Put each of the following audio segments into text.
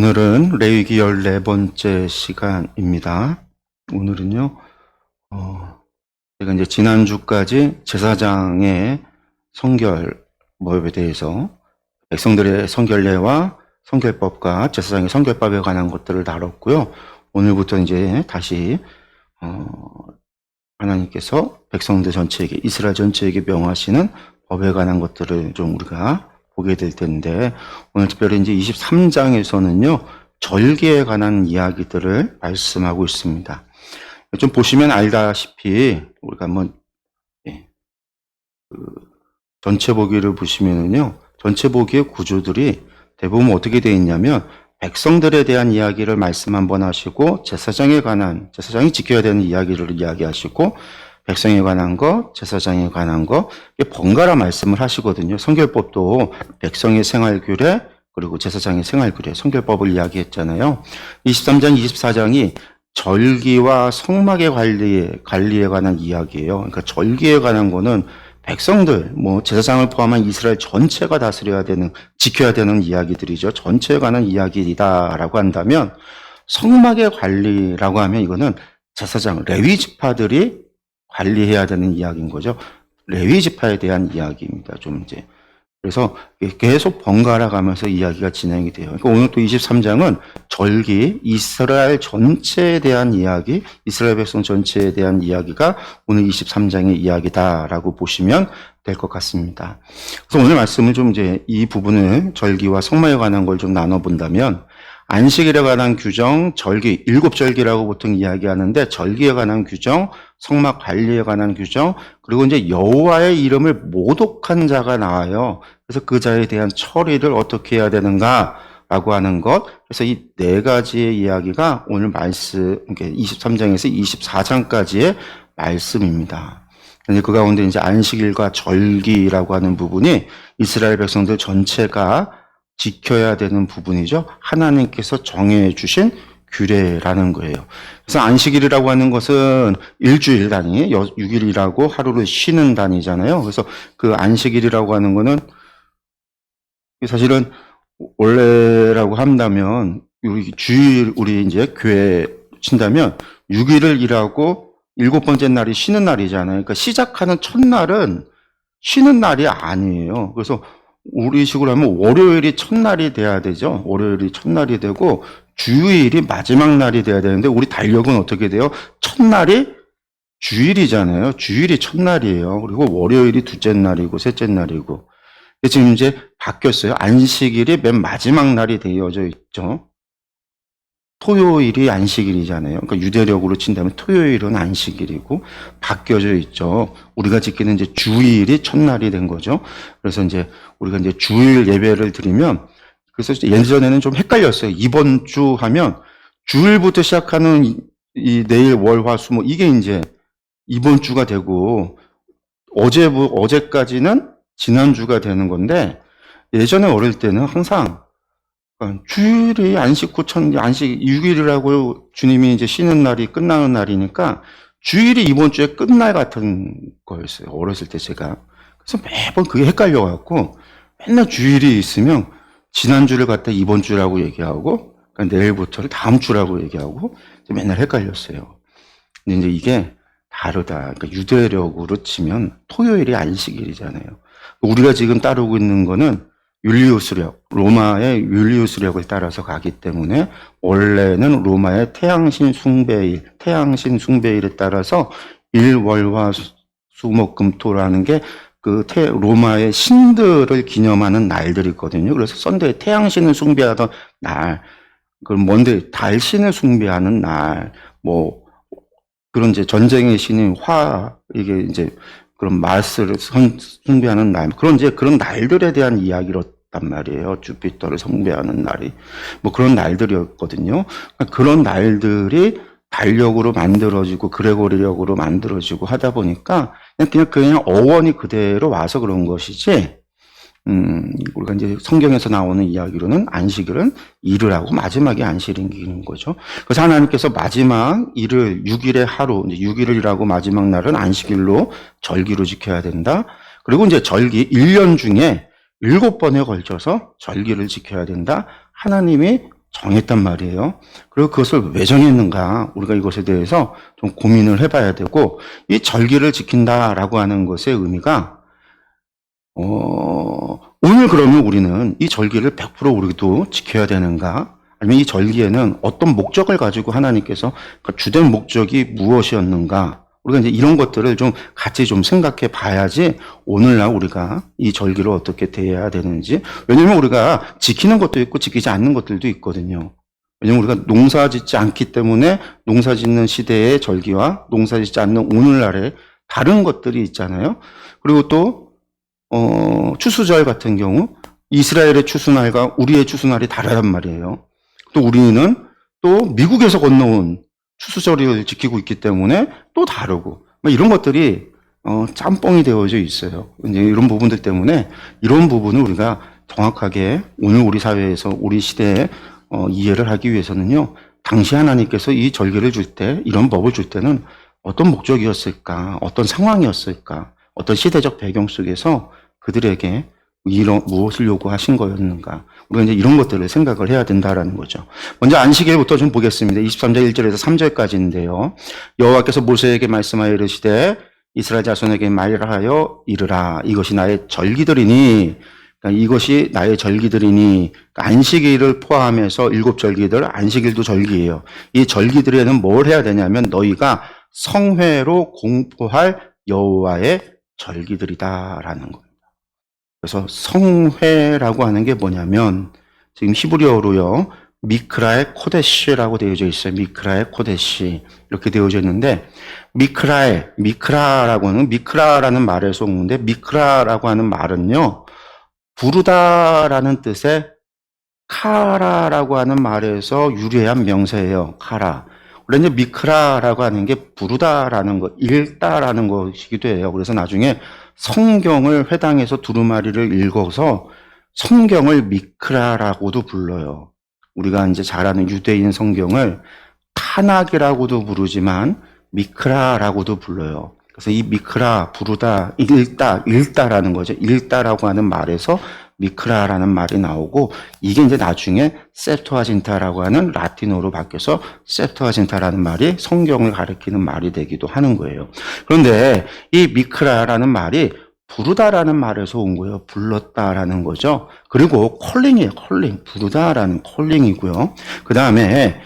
오늘은 레위기 14번째 시간입니다. 오늘은요, 제가 이제 지난주까지 제사장의 성결법에 대해서 백성들의 성결례와 성결법과 제사장의 성결법에 관한 것들을 다뤘고요. 오늘부터 이제 다시, 하나님께서 백성들 전체에게, 이스라엘 전체에게 명하시는 법에 관한 것들을 좀 우리가 보게 될 텐데, 오늘 특별히 이제 23장에서는요, 절기에 관한 이야기들을 말씀하고 있습니다. 좀 보시면 알다시피, 우리가 한번, 전체 보기를 보시면은요, 전체 보기의 구조들이 대부분 어떻게 되어 있냐면, 백성들에 대한 이야기를 말씀 한번 하시고, 제사장이 지켜야 되는 이야기를 이야기하시고, 백성에 관한 것, 제사장에 관한 것, 번갈아 말씀을 하시거든요. 성결법도 백성의 생활규례, 그리고 제사장의 생활규례, 성결법을 이야기했잖아요. 23장, 24장이 절기와 성막의 관리에 관한 이야기예요. 그러니까 절기에 관한 거는 백성들, 제사장을 포함한 이스라엘 전체가 지켜야 되는 이야기들이죠. 전체에 관한 이야기이다라고 한다면, 성막의 관리라고 하면 이거는 제사장, 레위 지파들이 관리해야 되는 이야기인 거죠. 레위 지파에 대한 이야기입니다. 그래서 계속 번갈아 가면서 이야기가 진행이 돼요. 그러니까 오늘 또 23장은 절기, 이스라엘 전체에 대한 이야기, 이스라엘 백성 전체에 대한 이야기가 오늘 23장의 이야기다라고 보시면 될 것 같습니다. 그래서 오늘 말씀을 이 부분을 절기와 성막에 관한 걸 좀 나눠본다면, 안식일에 관한 규정, 절기, 7절기라고 보통 이야기하는데, 절기에 관한 규정, 성막 관리에 관한 규정, 그리고 이제 여호와의 이름을 모독한 자가 나와요. 그래서 그 자에 대한 처리를 어떻게 해야 되는가라고 하는 것. 그래서 이 네 가지의 이야기가 오늘 23장에서 24장까지의 말씀입니다. 그 가운데 이제 안식일과 절기라고 하는 부분이 이스라엘 백성들 전체가 지켜야 되는 부분이죠. 하나님께서 정해 주신 규례라는 거예요. 그래서 안식일이라고 하는 것은 일주일 단위, 6일이라고 하루를 쉬는 단위잖아요. 그래서 그 안식일이라고 하는 거는 사실은 원래라고 한다면 우리 이제 교회 친다면 6일을 일하고 7번째 날이 쉬는 날이잖아요. 그러니까 시작하는 첫날은 쉬는 날이 아니에요. 그래서 우리식으로 하면 월요일이 첫날이 돼야 되죠. 월요일이 첫날이 되고 주일이 마지막 날이 돼야 되는데, 우리 달력은 어떻게 돼요? 첫날이 주일이잖아요. 주일이 첫날이에요. 그리고 월요일이 둘째 날이고 셋째 날이고. 지금 이제 바뀌었어요. 안식일이 맨 마지막 날이 되어져 있죠. 토요일이 안식일이잖아요. 그러니까 유대력으로 친다면 토요일은 안식일이고 바뀌어져 있죠. 우리가 지키는 이제 주일이 첫날이 된 거죠. 그래서 이제 우리가 이제 주일 예배를 드리면, 그래서 예전에는 좀 헷갈렸어요. 이번 주 하면 주일부터 시작하는 이 내일 월 화 수 이게 이제 이번 주가 되고, 어제까지는 지난주가 되는 건데, 예전에 어릴 때는 항상 주일이 안식 후 안식 6일이라고 주님이 이제 쉬는 날이 끝나는 날이니까 주일이 이번 주에 끝날 같은 거였어요. 어렸을 때 제가. 그래서 매번 그게 헷갈려갖고 맨날 주일이 있으면 지난주를 갖다 이번 주라고 얘기하고, 그러니까 내일부터를 다음 주라고 얘기하고 맨날 헷갈렸어요. 근데 이제 이게 다르다. 그러니까 유대력으로 치면 토요일이 안식일이잖아요. 우리가 지금 따르고 있는 거는 율리우스력, 로마의 율리우스력을 따라서 가기 때문에, 원래는 로마의 태양신 숭배일에 따라서 일월화 수목금토라는 게 로마의 신들을 기념하는 날들이거든요. 그래서 썬데이, 태양신을 숭배하던 날, 그럼 먼데이, 달신을 숭배하는 날, 그런 이제 전쟁의 신인 이게 이제 그런 마스를 숭배하는 날, 그런 날들에 대한 이야기였단 말이에요. 주피터를 숭배하는 날이. 그런 날들이었거든요. 그런 날들이 달력으로 만들어지고, 그레고리력으로 만들어지고 하다 보니까, 그냥 어원이 그대로 와서 그런 것이지, 우리가 이제 성경에서 나오는 이야기로는 안식일은 일을 하고 마지막에 안식일인 거죠. 그래서 하나님께서 마지막 일을 6일의 하루, 이제 6일을 일하고 마지막 날은 안식일로 절기로 지켜야 된다. 그리고 이제 절기 1년 중에 7번에 걸쳐서 절기를 지켜야 된다. 하나님이 정했단 말이에요. 그리고 그것을 왜 정했는가? 우리가 이것에 대해서 좀 고민을 해봐야 되고, 이 절기를 지킨다라고 하는 것의 의미가, 오늘 그러면 우리는 이 절기를 100% 우리도 지켜야 되는가? 아니면 이 절기에는 어떤 목적을 가지고 하나님께서 그 주된 목적이 무엇이었는가? 우리가 이제 이런 것들을 좀 같이 좀 생각해 봐야지 오늘날 우리가 이 절기를 어떻게 대해야 되는지. 왜냐면 우리가 지키는 것도 있고 지키지 않는 것들도 있거든요. 왜냐면 우리가 농사 짓지 않기 때문에 농사 짓는 시대의 절기와 농사 짓지 않는 오늘날의 다른 것들이 있잖아요. 그리고 또 추수절 같은 경우 이스라엘의 추수날과 우리의 추수날이 다르단 말이에요. 또 우리는 또 미국에서 건너온 추수절을 지키고 있기 때문에 또 다르고 이런 것들이 짬뽕이 되어져 있어요. 이제 이런 부분들 때문에 이런 부분을 우리가 정확하게 오늘 우리 사회에서 우리 시대에 이해를 하기 위해서는요. 당시 하나님께서 이 절기를 줄 때, 이런 법을 줄 때는 어떤 목적이었을까, 어떤 상황이었을까, 어떤 시대적 배경 속에서 그들에게 무엇을 요구하신 거였는가. 우리가 이제 이런 것들을 생각을 해야 된다라는 거죠. 먼저 안식일부터 좀 보겠습니다. 23장 1절에서 3절까지인데요. 여호와께서 모세에게 말씀하여 이르시되 이스라엘 자손에게 말하여 이르라. 이것이 나의 절기들이니, 그러니까 이것이 나의 절기들이니, 그러니까 안식일을 포함해서 7절기들, 안식일도 절기예요. 이 절기들에는 뭘 해야 되냐면 너희가 성회로 공포할 여호와의 절기들이다라는 거예요. 그래서 성회라고 하는 게 뭐냐면 지금 히브리어로요. 미크라의 코데시라고 되어져 있어요. 미크라의 코데시 이렇게 되어져 있는데 미크라라는 말에서 오는데 미크라라고 하는 말은요. 부르다라는 뜻의 카라라고 하는 말에서 유래한 명사예요. 카라. 원래 이제 미크라라고 하는 게 부르다라는 것, 읽다라는 것이기도 해요. 그래서 나중에 성경을 회당에서 두루마리를 읽어서 성경을 미크라라고도 불러요. 우리가 이제 잘 아는 유대인 성경을 타낙이라고도 부르지만 미크라라고도 불러요. 그래서 이 미크라, 부르다, 읽다라는 거죠. 읽다라고 하는 말에서 미크라라는 말이 나오고 이게 이제 나중에 셉투아진타라고 하는 라틴어로 바뀌어서 셉투아진타라는 말이 성경을 가리키는 말이 되기도 하는 거예요. 그런데 이 미크라라는 말이 부르다라는 말에서 온 거예요. 불렀다라는 거죠. 그리고 콜링이에요. 콜링. 부르다라는 콜링이고요. 그 다음에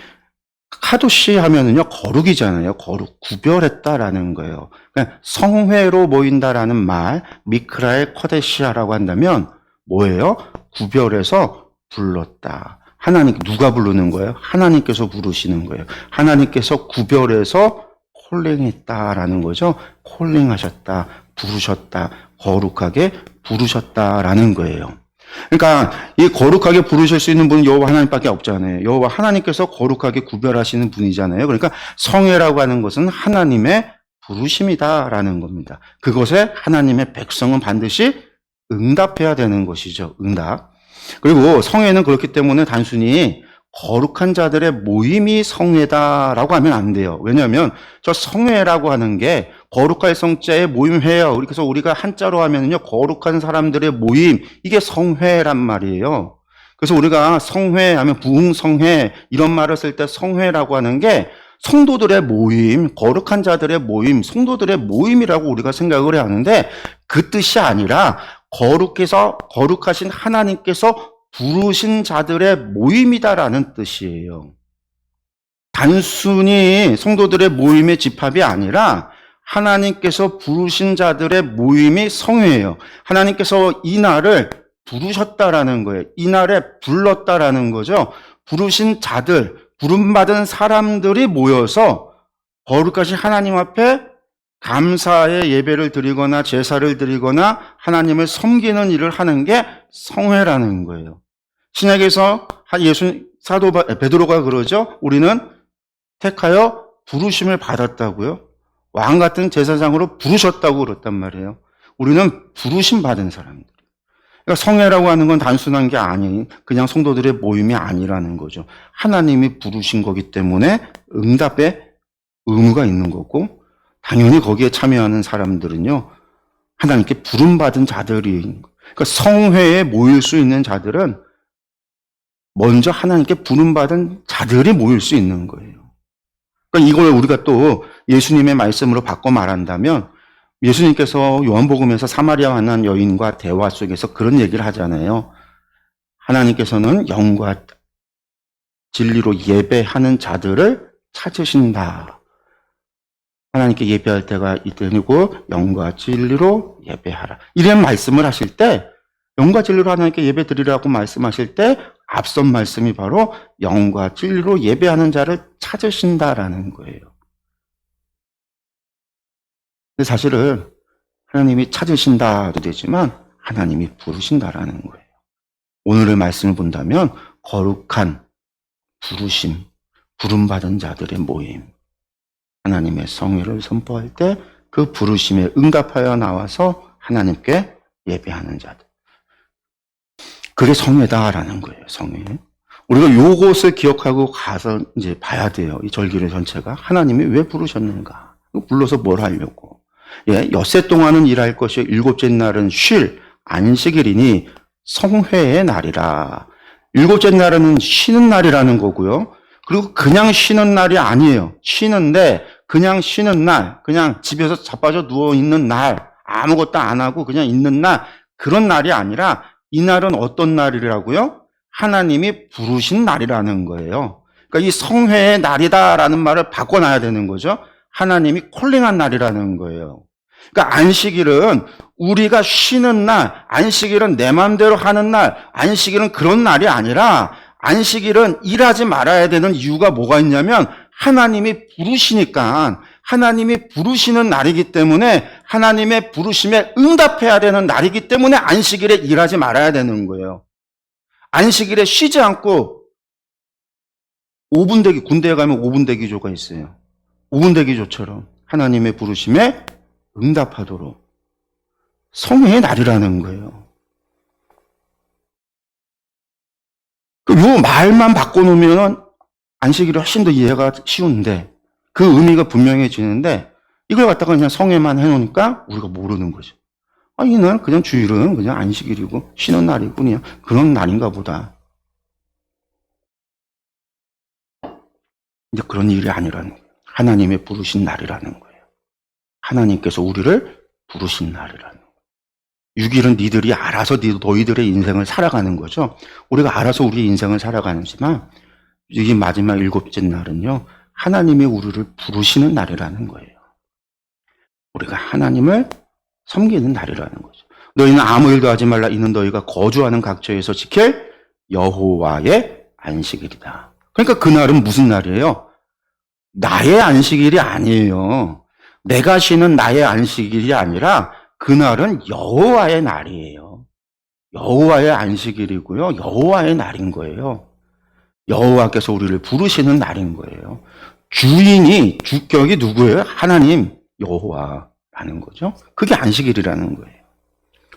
카도시 하면은요, 거룩이잖아요. 거룩, 구별했다라는 거예요. 그러니까 성회로 모인다라는 말, 미크라의 코데시아라고 한다면 뭐예요? 구별해서 불렀다. 하나님, 누가 부르는 거예요? 하나님께서 부르시는 거예요. 하나님께서 구별해서 콜링했다라는 거죠. 콜링하셨다, 부르셨다, 거룩하게 부르셨다라는 거예요. 그러니까 이 거룩하게 부르실 수 있는 분은 여호와 하나님밖에 없잖아요. 여호와 하나님께서 거룩하게 구별하시는 분이잖아요. 그러니까 성회라고 하는 것은 하나님의 부르심이다라는 겁니다. 그것에 하나님의 백성은 반드시 응답해야 되는 것이죠. 응답. 그리고 성회는 그렇기 때문에 단순히 거룩한 자들의 모임이 성회다라고 하면 안 돼요. 왜냐하면 저 성회라고 하는 게 거룩할 성자의 모임회예요. 그래서 우리가 한자로 하면요, 거룩한 사람들의 모임, 이게 성회란 말이에요. 그래서 우리가 성회 하면 부흥성회 이런 말을 쓸 때 성회라고 하는 게 성도들의 모임, 거룩한 자들의 모임, 성도들의 모임이라고 우리가 생각을 해야 하는데 그 뜻이 아니라 거룩하신 하나님께서 부르신 자들의 모임이다라는 뜻이에요. 단순히 성도들의 모임의 집합이 아니라 하나님께서 부르신 자들의 모임이 성회예요. 하나님께서 이 날을 부르셨다라는 거예요. 이 날에 불렀다라는 거죠. 부르신 자들, 부름받은 사람들이 모여서 거룩하신 하나님 앞에 감사의 예배를 드리거나 제사를 드리거나 하나님을 섬기는 일을 하는 게 성회라는 거예요. 신약에서 사도 베드로가 그러죠. 우리는 택하여 부르심을 받았다고요. 왕 같은 제사장으로 부르셨다고 그랬단 말이에요. 우리는 부르심 받은 사람들. 그러니까 성회라고 하는 건 단순한 게 아닌 그냥 성도들의 모임이 아니라는 거죠. 하나님이 부르신 거기 때문에 응답의 의무가 있는 거고 당연히 거기에 참여하는 사람들은요, 하나님께 부름받은 자들이, 그러니까 성회에 모일 수 있는 자들은 먼저 하나님께 부름받은 자들이 모일 수 있는 거예요. 그러니까 이걸 우리가 또 예수님의 말씀으로 바꿔 말한다면 예수님께서 요한복음에서 사마리아 만난 여인과 대화 속에서 그런 얘기를 하잖아요. 하나님께서는 영과 진리로 예배하는 자들을 찾으신다. 하나님께 예배할 때가 이때이고 영과 진리로 예배하라. 이런 말씀을 하실 때 영과 진리로 하나님께 예배 드리라고 말씀하실 때 앞선 말씀이 바로 영과 진리로 예배하는 자를 찾으신다라는 거예요. 근데 사실은 하나님이 찾으신다도 되지만 하나님이 부르신다라는 거예요. 오늘의 말씀을 본다면 거룩한 부르심, 부름받은 자들의 모임, 하나님의 성의를 선포할 때 그 부르심에 응답하여 나와서 하나님께 예배하는 자들. 그게 성회다라는 거예요, 성회. 우리가 요것을 기억하고 가서 이제 봐야 돼요. 이 절기를 전체가. 하나님이 왜 부르셨는가? 불러서 뭘 하려고? 예, 엿새 동안은 일할 것이 일곱째 날은 쉴 안식일이니 성회의 날이라. 일곱째 날은 쉬는 날이라는 거고요. 그리고 그냥 쉬는 날이 아니에요. 쉬는데 그냥 쉬는 날, 그냥 집에서 자빠져 누워있는 날, 아무것도 안 하고 그냥 있는 날, 그런 날이 아니라 이 날은 어떤 날이라고요? 하나님이 부르신 날이라는 거예요. 그러니까 이 성회의 날이다라는 말을 바꿔놔야 되는 거죠. 하나님이 콜링한 날이라는 거예요. 그러니까 안식일은 우리가 쉬는 날, 안식일은 내 마음대로 하는 날, 안식일은 그런 날이 아니라 안식일은 일하지 말아야 되는 이유가 뭐가 있냐면 하나님이 부르시니까 하나님이 부르시는 날이기 때문에 하나님의 부르심에 응답해야 되는 날이기 때문에 안식일에 일하지 말아야 되는 거예요. 안식일에 쉬지 않고 5분 대기, 군대에 가면 5분 대기조가 있어요. 5분 대기조처럼 하나님의 부르심에 응답하도록 성회의 날이라는 거예요. 요 말만 바꿔놓으면 안식일이 훨씬 더 이해가 쉬운데 그 의미가 분명해지는데 이걸 갖다가 그냥 성회만 해놓으니까 우리가 모르는 거죠. 아, 이 날 그냥 주일은 그냥 안식일이고 쉬는 날이고 그냥 그런 날인가 보다. 이제 그런 일이 아니라는 거예요. 하나님의 부르신 날이라는 거예요. 하나님께서 우리를 부르신 날이라는 거예요. 6일은 니들이 알아서 너희들의 인생을 살아가는 거죠. 우리가 알아서 우리 인생을 살아가지만 이 마지막 7째 날은요. 하나님이 우리를 부르시는 날이라는 거예요. 우리가 하나님을 섬기는 날이라는 거죠. 너희는 아무 일도 하지 말라. 이는 너희가 거주하는 각처에서 지킬 여호와의 안식일이다. 그러니까 그날은 무슨 날이에요? 나의 안식일이 아니에요. 내가 쉬는 나의 안식일이 아니라 그날은 여호와의 날이에요. 여호와의 안식일이고요. 여호와의 날인 거예요. 여호와께서 우리를 부르시는 날인 거예요. 주인이, 주격이 누구예요? 하나님, 여호와라는 거죠. 그게 안식일이라는 거예요.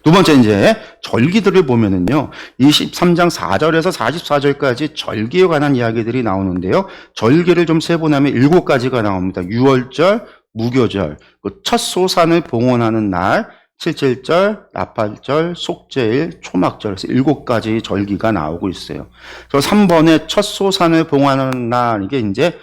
두 번째 이제 절기들을 보면은요. 23장 4절에서 44절까지 절기에 관한 이야기들이 나오는데요. 절기를 좀 세보면 7가지가 나옵니다. 유월절, 무교절, 첫 소산을 봉헌하는 날, 칠칠절, 나팔절, 속죄일, 초막절, 그래서 7가지 절기가 나오고 있어요. 저 3번에 첫 소산을 봉헌하는 날, 이게 이제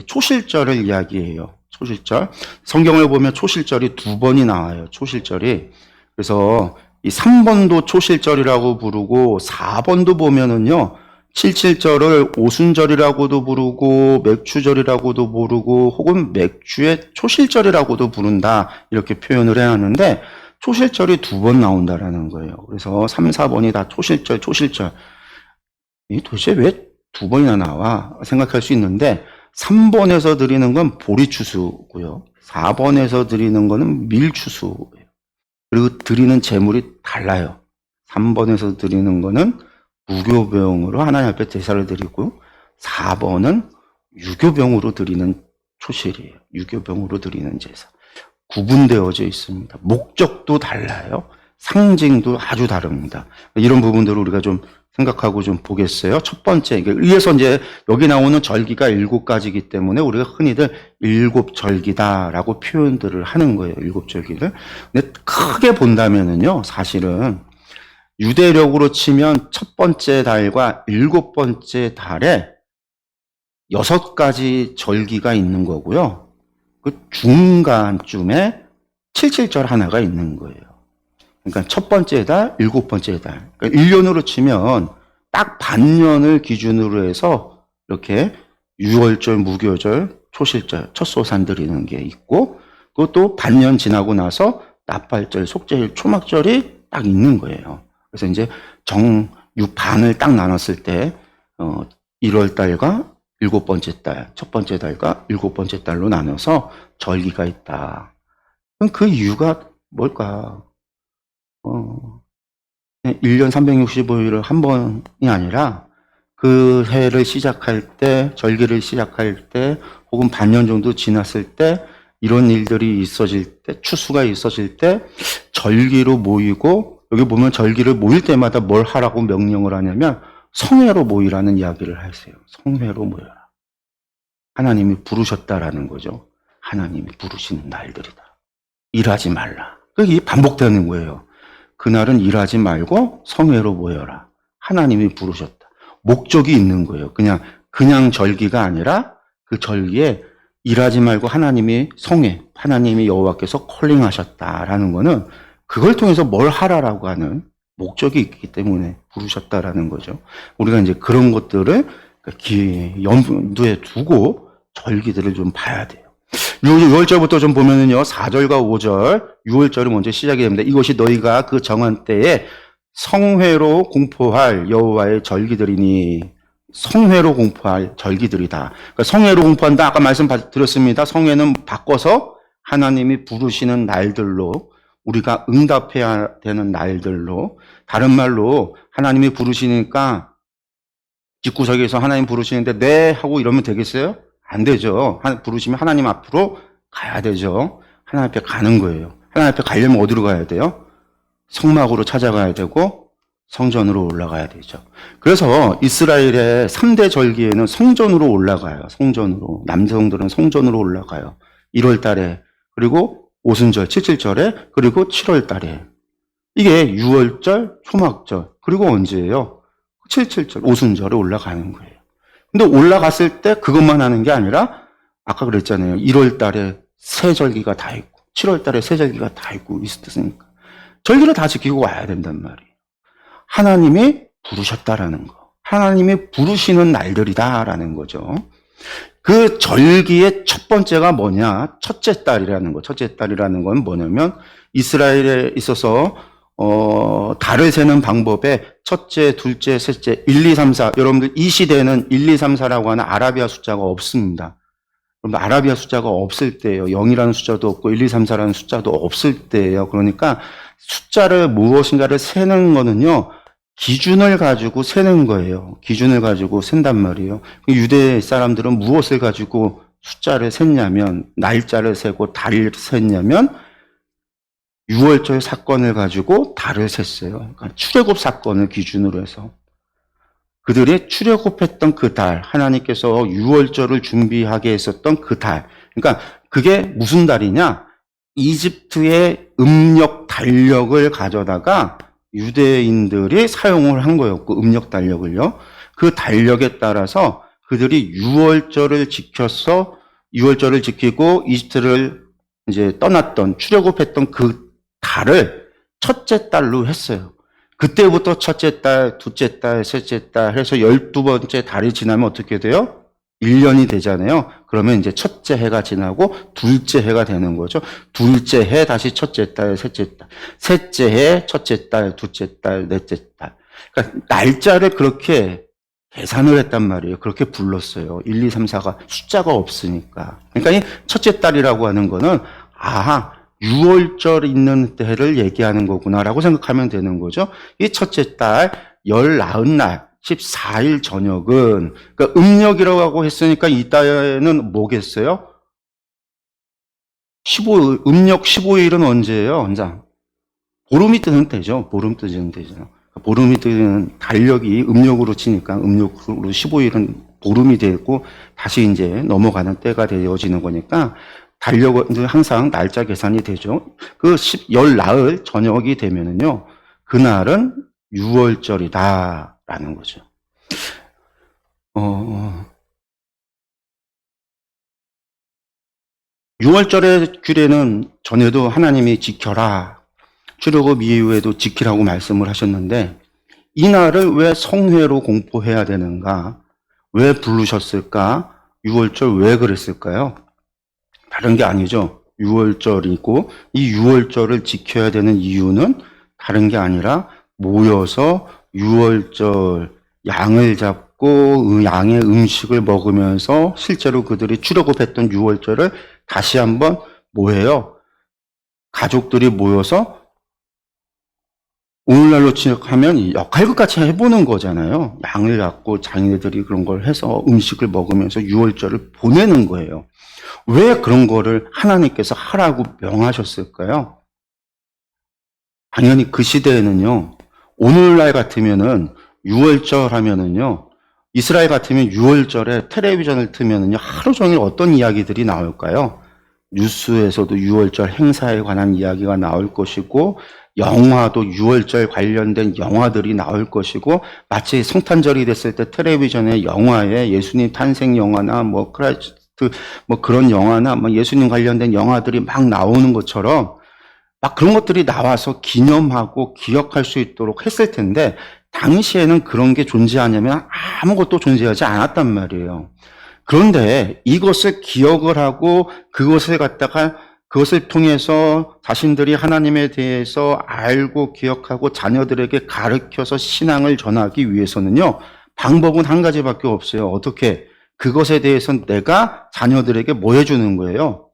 초실절을 이야기해요. 초실절. 성경을 보면 초실절이 2번이 나와요. 초실절이. 그래서 이 3번도 초실절이라고 부르고 4번도 보면은요. 77절을 오순절이라고도 부르고 맥추절이라고도 부르고 혹은 맥추의 초실절이라고도 부른다. 이렇게 표현을 해야 하는데 초실절이 2번 나온다라는 거예요. 그래서 3, 4번이 다 초실절, 초실절. 이 도대체 왜 2번이나 나와? 생각할 수 있는데 3번에서 드리는 건 보리추수고요. 4번에서 드리는 거는 밀추수예요. 그리고 드리는 제물이 달라요. 3번에서 드리는 거는 무교병으로 하나님 앞에 제사를 드리고 4번은 유교병으로 드리는 초실이에요. 유교병으로 드리는 제사. 구분되어져 있습니다. 목적도 달라요. 상징도 아주 다릅니다. 이런 부분들을 우리가 좀 생각하고 좀 보겠어요. 첫 번째, 위에서 이제 여기 나오는 절기가 7가지이기 때문에 우리가 흔히들 7절기다라고 표현들을 하는 거예요. 7절기를. 근데 크게 본다면은요, 사실은 유대력으로 치면 첫 번째 달과 일곱 번째 달에 6가지 절기가 있는 거고요. 그 중간쯤에 77절 하나가 있는 거예요. 그러니까 첫 번째 달, 일곱 번째 달. 그러니까 1년으로 치면 딱 반년을 기준으로 해서 이렇게 유월절, 무교절, 초실절, 첫소산 드리는 게 있고, 그것도 반년 지나고 나서 나팔절, 속죄일, 초막절이 딱 있는 거예요. 그래서 이제 반을 딱 나눴을 때 1월 달과 일곱 번째 달, 첫 번째 달과 일곱 번째 달로 나눠서 절기가 있다. 그럼 그 이유가 뭘까? 1년 365일을 한 번이 아니라 그 해를 시작할 때, 절기를 시작할 때, 혹은 반년 정도 지났을 때 이런 일들이 있어질 때, 추수가 있어질 때 절기로 모이고, 여기 보면 절기를 모일 때마다 뭘 하라고 명령을 하냐면 성회로 모이라는 이야기를 하세요. 성회로 모여라. 하나님이 부르셨다라는 거죠. 하나님이 부르시는 날들이다. 일하지 말라. 그게 반복되는 거예요. 그날은 일하지 말고 성회로 모여라. 하나님이 부르셨다. 목적이 있는 거예요. 그냥 절기가 아니라 그 절기에 일하지 말고 하나님이 성회, 하나님이 여호와께서 콜링하셨다라는 거는 그걸 통해서 뭘 하라라고 하는 목적이 있기 때문에 부르셨다라는 거죠. 우리가 이제 그런 것들을 염두에 두고 절기들을 좀 봐야 돼요. 6월절부터 좀 보면은요, 4절과 5절, 6월절이 먼저 시작이 됩니다. 이것이 너희가 그 정한 때에 성회로 공포할 여호와의 절기들이니, 성회로 공포할 절기들이다. 그러니까 성회로 공포한다. 아까 말씀드렸습니다. 성회는 바꿔서 하나님이 부르시는 날들로, 우리가 응답해야 되는 날들로, 다른 말로 하나님이 부르시니까 집구석에서 하나님 부르시는데 네 하고 이러면 되겠어요? 안 되죠. 부르시면 하나님 앞으로 가야 되죠. 하나님 앞에 가는 거예요. 하나님 앞에 가려면 어디로 가야 돼요? 성막으로 찾아가야 되고 성전으로 올라가야 되죠. 그래서 이스라엘의 3대 절기에는 성전으로 올라가요. 성전으로. 남성들은 성전으로 올라가요. 1월 달에, 그리고 오순절, 77절에, 그리고 7월 달에. 이게 6월절, 초막절, 그리고 언제예요? 77절, 오순절에 올라가는 거예요. 근데 올라갔을 때 그것만 하는 게 아니라 아까 그랬잖아요. 1월 달에 새 절기가 다 있고 7월 달에 새 절기가 다 있고 있었으니까 절기를 다 지키고 와야 된단 말이에요. 하나님이 부르셨다라는 거. 하나님이 부르시는 날들이다라는 거죠. 그 절기의 첫 번째가 뭐냐? 첫째 달이라는 거. 첫째 달이라는 건 뭐냐면 이스라엘에 있어서 달을 세는 방법에 첫째, 둘째, 셋째, 1, 2, 3, 4. 여러분들 이 시대에는 1, 2, 3, 4라고 하는 아라비아 숫자가 없습니다. 여러분 아라비아 숫자가 없을 때예요. 0이라는 숫자도 없고 1, 2, 3, 4라는 숫자도 없을 때예요. 그러니까 숫자를 무엇인가를 세는 거는요. 기준을 가지고 세는 거예요. 기준을 가지고 센단 말이에요. 유대 사람들은 무엇을 가지고 숫자를 셌냐면, 날짜를 세고 달을 셌냐면 6월절 사건을 가지고 달을 셌어요. 그러니까 출애굽 사건을 기준으로 해서 그들이 출애굽했던 그 달, 하나님께서 6월절을 준비하게 했었던 그 달. 그러니까 그게 무슨 달이냐? 이집트의 음력 달력을 가져다가 유대인들이 사용을 한 거였고, 음력 달력을요. 그 달력에 따라서 그들이 6월절을 지키고 이집트를 이제 떠났던, 출애굽했던 그 달을 첫째 달로 했어요. 그때부터 첫째 달, 둘째 달, 셋째 달 해서 12번째 달이 지나면 어떻게 돼요? 1년이 되잖아요. 그러면 이제 첫째 해가 지나고 둘째 해가 되는 거죠. 둘째 해 다시 첫째 달, 셋째 달. 셋째 해, 첫째 달, 둘째 달, 넷째 달. 그러니까 날짜를 그렇게 계산을 했단 말이에요. 그렇게 불렀어요. 1, 2, 3, 4가 숫자가 없으니까. 그러니까 이 첫째 달이라고 하는 거는 6월절 있는 때를 얘기하는 거구나라고 생각하면 되는 거죠. 이 첫째 달, 19날, 14일 저녁은, 그러니까 음력이라고 했으니까 이 달에는 뭐겠어요? 음력 15일은 언제예요? 원장? 보름이 뜨는 때죠. 보름 뜨는 때죠. 보름이 뜨는 달력이 음력으로 치니까 음력으로 15일은 보름이 되고 다시 이제 넘어가는 때가 되어지는 거니까 달력은 항상 날짜 계산이 되죠. 그 19일 저녁이 되면은요, 그날은 유월절이다라는 거죠. 6월절의 규례는 전에도 하나님이 지켜라, 출애굽 이후에도 지키라고 말씀을 하셨는데, 이 날을 왜 성회로 공포해야 되는가? 왜 부르셨을까? 6월절 왜 그랬을까요? 다른 게 아니죠. 6월절이고 이 6월절을 지켜야 되는 이유는 다른 게 아니라 모여서 6월절 양을 잡고 양의 음식을 먹으면서 실제로 그들이 출애굽했던 6월절을 다시 한번 뭐해요? 가족들이 모여서 오늘날로 치하면 역할극 같이 해보는 거잖아요. 양을 잡고 자기네들이 그런 걸 해서 음식을 먹으면서 6월절을 보내는 거예요. 왜 그런 거를 하나님께서 하라고 명하셨을까요? 당연히 그 시대에는요, 오늘날 같으면은 6월절 하면은요, 이스라엘 같으면 6월절에 텔레비전을 틀면은요, 하루 종일 어떤 이야기들이 나올까요? 뉴스에서도 6월절 행사에 관한 이야기가 나올 것이고, 영화도 6월절 관련된 영화들이 나올 것이고, 마치 성탄절이 됐을 때 텔레비전에 영화에 예수님 탄생 영화나 뭐 크라이스트 뭐 그런 영화나 뭐 예수님 관련된 영화들이 막 나오는 것처럼 막 그런 것들이 나와서 기념하고 기억할 수 있도록 했을 텐데, 당시에는 그런 게 존재하냐면 아무것도 존재하지 않았단 말이에요. 그런데 이것을 기억을 하고 그것을 통해서 자신들이 하나님에 대해서 알고 기억하고 자녀들에게 가르쳐서 신앙을 전하기 위해서는요, 방법은 한 가지밖에 없어요. 어떻게? 그것에 대해서 내가 자녀들에게 뭐 해주는 거예요?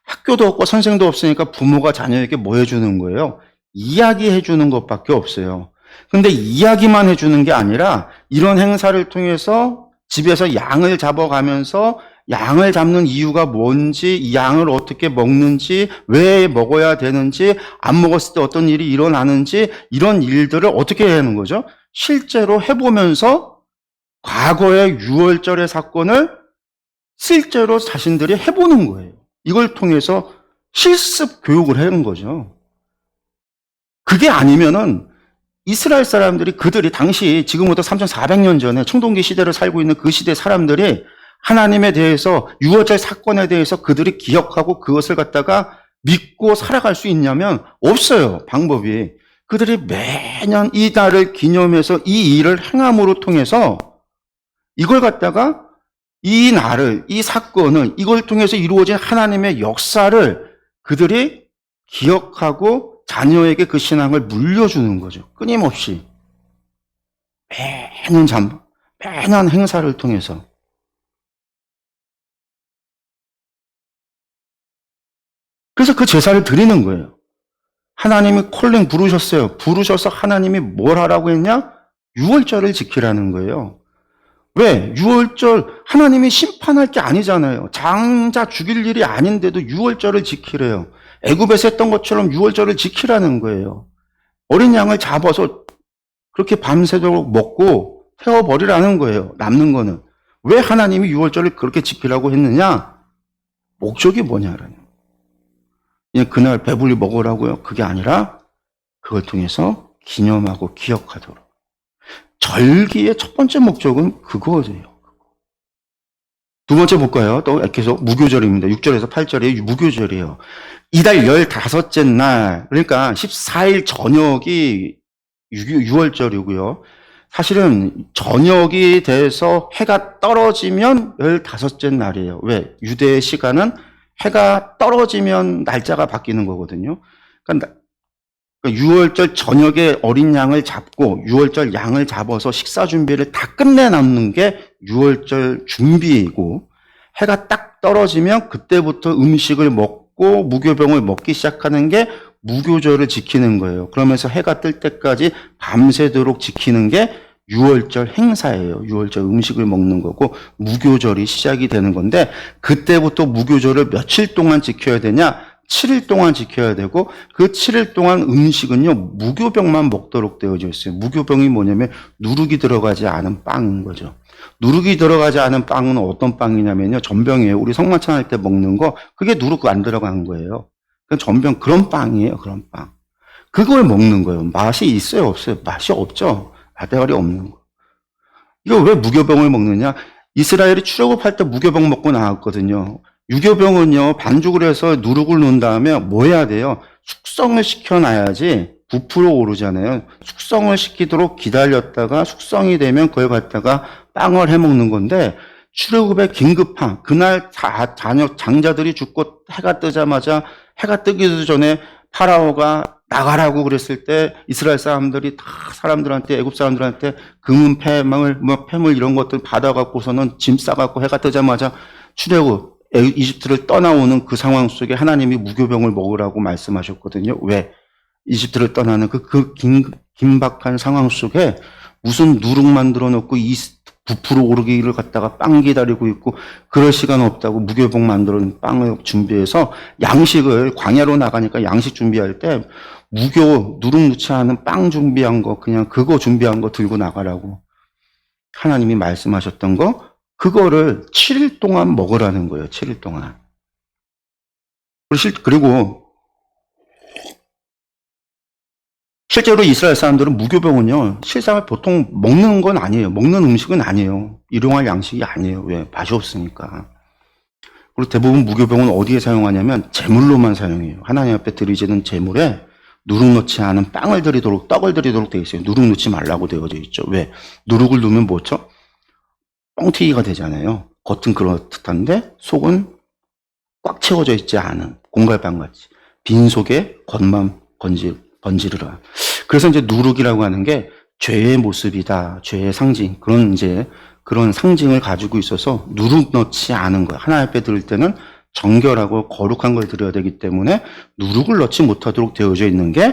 학교도 없고 선생도 없으니까 부모가 자녀에게 뭐 해주는 거예요? 이야기해 주는 것밖에 없어요. 근데 이야기만 해주는 게 아니라 이런 행사를 통해서 집에서 양을 잡아가면서 양을 잡는 이유가 뭔지, 이 양을 어떻게 먹는지, 왜 먹어야 되는지, 안 먹었을 때 어떤 일이 일어나는지, 이런 일들을 어떻게 해야 하는 거죠? 실제로 해보면서 과거의 6월절의 사건을 실제로 자신들이 해보는 거예요. 이걸 통해서 실습 교육을 하는 거죠. 그게 아니면은 이스라엘 사람들이 그들이 당시 지금부터 3,400년 전에 청동기 시대를 살고 있는 그 시대 사람들이 하나님에 대해서 6월절 사건에 대해서 그들이 기억하고 그것을 갖다가 믿고 살아갈 수 있냐면 없어요. 방법이. 그들이 매년 이 날을 기념해서 이 일을 행함으로 통해서 이걸 갖다가 이 날을, 이 사건을, 이걸 통해서 이루어진 하나님의 역사를 그들이 기억하고 자녀에게 그 신앙을 물려주는 거죠. 끊임없이. 매년 행사를 통해서. 그래서 그 제사를 드리는 거예요. 하나님이 콜링 부르셨어요. 부르셔서 하나님이 뭘 하라고 했냐? 6월절을 지키라는 거예요. 왜? 6월절 하나님이 심판할 게 아니잖아요. 장자 죽일 일이 아닌데도 6월절을 지키래요. 애굽에서 했던 것처럼 6월절을 지키라는 거예요. 어린 양을 잡아서 그렇게 밤새도록 먹고 태워버리라는 거예요. 남는 거는. 왜 하나님이 6월절을 그렇게 지키라고 했느냐? 목적이 뭐냐라는. 그냥 그날 배불리 먹으라고요? 그게 아니라 그걸 통해서 기념하고 기억하도록. 절기의 첫 번째 목적은 그거예요. 두 번째 볼까요? 또 계속 무교절입니다. 6절에서 8절이 무교절이에요. 이달 15째 날, 그러니까 14일 저녁이 6월절이고요. 사실은 저녁이 돼서 해가 떨어지면 15째 날이에요. 왜? 유대의 시간은 해가 떨어지면 날짜가 바뀌는 거거든요. 그러니까 6월절 저녁에 어린 양을 잡고 6월절 양을 잡아서 식사 준비를 다 끝내 놓는 게 6월절 준비이고, 해가 딱 떨어지면 그때부터 음식을 먹고 무교병을 먹기 시작하는 게 무교절을 지키는 거예요. 그러면서 해가 뜰 때까지 밤새도록 지키는 게 6월절 행사예요. 6월절 음식을 먹는 거고 무교절이 시작이 되는 건데, 그때부터 무교절을 며칠 동안 지켜야 되냐? 7일 동안 지켜야 되고, 그 7일 동안 음식은요, 무교병만 먹도록 되어져 있어요. 무교병이 뭐냐면 누룩이 들어가지 않은 빵인 거죠. 누룩이 들어가지 않은 빵은 어떤 빵이냐면요, 전병이에요. 우리 성만찬 할 때 먹는 거, 그게 누룩 안 들어간 거예요. 전병 그런 빵이에요. 그런 빵. 그걸 먹는 거예요. 맛이 있어요, 없어요? 맛이 없죠. 맛대가리 없는 거. 이거 왜 무교병을 먹느냐? 이스라엘이 출애굽할 때 무교병 먹고 나왔거든요. 유교병은요, 반죽을 해서 누룩을 놓은 다음에 뭐 해야 돼요? 숙성을 시켜놔야지 부풀어 오르잖아요. 숙성을 시키도록 기다렸다가 숙성이 되면 그걸 갖다가 빵을 해 먹는 건데, 출애굽의 긴급함, 그날 장자들이 죽고 해가 뜨자마자, 해가 뜨기도 전에 파라오가 나가라고 그랬을 때 이스라엘 사람들이 다 사람들한테, 애굽 사람들한테 금은 폐물, 폐물 이런 것들 받아갖고서는 짐 싸갖고 해가 뜨자마자 출애굽 이집트를 떠나오는 그 상황 속에 하나님이 무교병을 먹으라고 말씀하셨거든요. 왜? 이집트를 떠나는 그 긴박한 상황 속에 무슨 누룩 만들어 놓고 이 부풀어 오르기를 갖다가 빵 기다리고 있고, 그럴 시간 없다고 무교병 만들어 놓은 빵을 준비해서 양식을, 광야로 나가니까 양식 준비할 때 무교 누룩 넣지 않은 빵 준비한 거, 그냥 그거 준비한 거 들고 나가라고 하나님이 말씀하셨던 거, 그거를 7일 동안 먹으라는 거예요. 7일 동안. 그리고 실제로 이스라엘 사람들은 무교병은요, 실상을 보통 먹는 건 아니에요. 먹는 음식은 아니에요. 일용할 양식이 아니에요. 왜? 맛이 없으니까. 그리고 대부분 무교병은 어디에 사용하냐면 제물로만 사용해요. 하나님 앞에 드리지는 제물에 누룩 넣지 않은 빵을 드리도록, 떡을 드리도록 되어 있어요. 누룩 넣지 말라고 되어져 있죠. 왜? 누룩을 넣으면 뭐죠? 뻥튀기가 되잖아요. 겉은 그렇듯한데 속은 꽉 채워져 있지 않은 공갈빵같이 빈 속에 겉만 번지르르. 그래서 이제 누룩이라고 하는 게 죄의 모습이다, 죄의 상징, 그런 상징을 가지고 있어서 누룩 넣지 않은 거예요. 하나님 앞에 드릴 때는 정결하고 거룩한 걸 드려야 되기 때문에 누룩을 넣지 못하도록 되어져 있는 게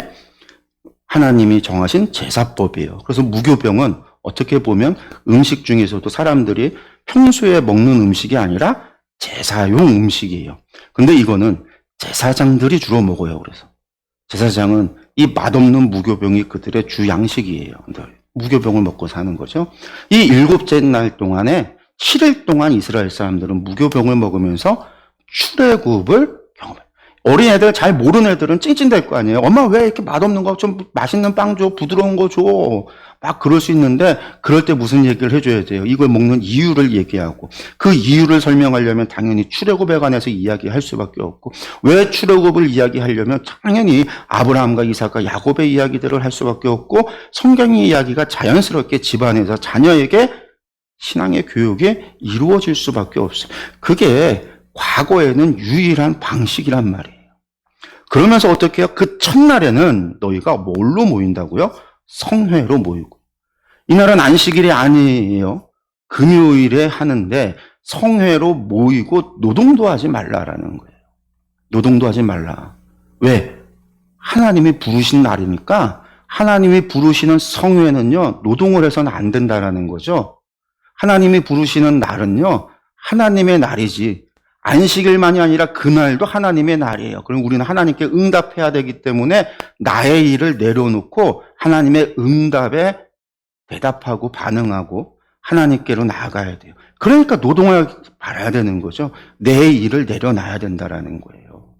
하나님이 정하신 제사법이에요. 그래서 무교병은 어떻게 보면 음식 중에서도 사람들이 평소에 먹는 음식이 아니라 제사용 음식이에요. 근데 이거는 제사장들이 주로 먹어요. 그래서 제사장은 이 맛없는 무교병이 그들의 주 양식이에요. 무교병을 먹고 사는 거죠. 이 7째 날 동안에 7일 동안 이스라엘 사람들은 무교병을 먹으면서 출애굽을 경험해요. 어린애들, 잘 모르는 애들은 찡찡댈 거 아니에요. 엄마 왜 이렇게 맛없는 거, 좀 맛있는 빵 줘, 부드러운 거 줘. 막 그럴 수 있는데, 그럴 때 무슨 얘기를 해줘야 돼요? 이걸 먹는 이유를 얘기하고, 그 이유를 설명하려면 당연히 출애굽에 관해서 이야기할 수밖에 없고, 왜 출애굽을 이야기하려면 당연히 아브라함과 이삭과 야곱의 이야기들을 할 수밖에 없고, 성경의 이야기가 자연스럽게 집안에서 자녀에게 신앙의 교육이 이루어질 수밖에 없어요. 그게 과거에는 유일한 방식이란 말이에요. 그러면서 어떻게 해요? 그 첫날에는 너희가 뭘로 모인다고요? 성회로 모이고. 이날은 안식일이 아니에요. 금요일에 하는데 성회로 모이고 노동도 하지 말라라는 거예요. 노동도 하지 말라. 왜? 하나님이 부르신 날이니까 하나님이 부르시는 성회는요, 노동을 해서는 안 된다라는 거죠. 하나님이 부르시는 날은요, 하나님의 날이지. 안식일만이 아니라 그날도 하나님의 날이에요. 그럼 우리는 하나님께 응답해야 되기 때문에 나의 일을 내려놓고 하나님의 응답에 대답하고 반응하고 하나님께로 나아가야 돼요. 그러니까 노동을 말아야 되는 거죠. 내 일을 내려놔야 된다라는 거예요.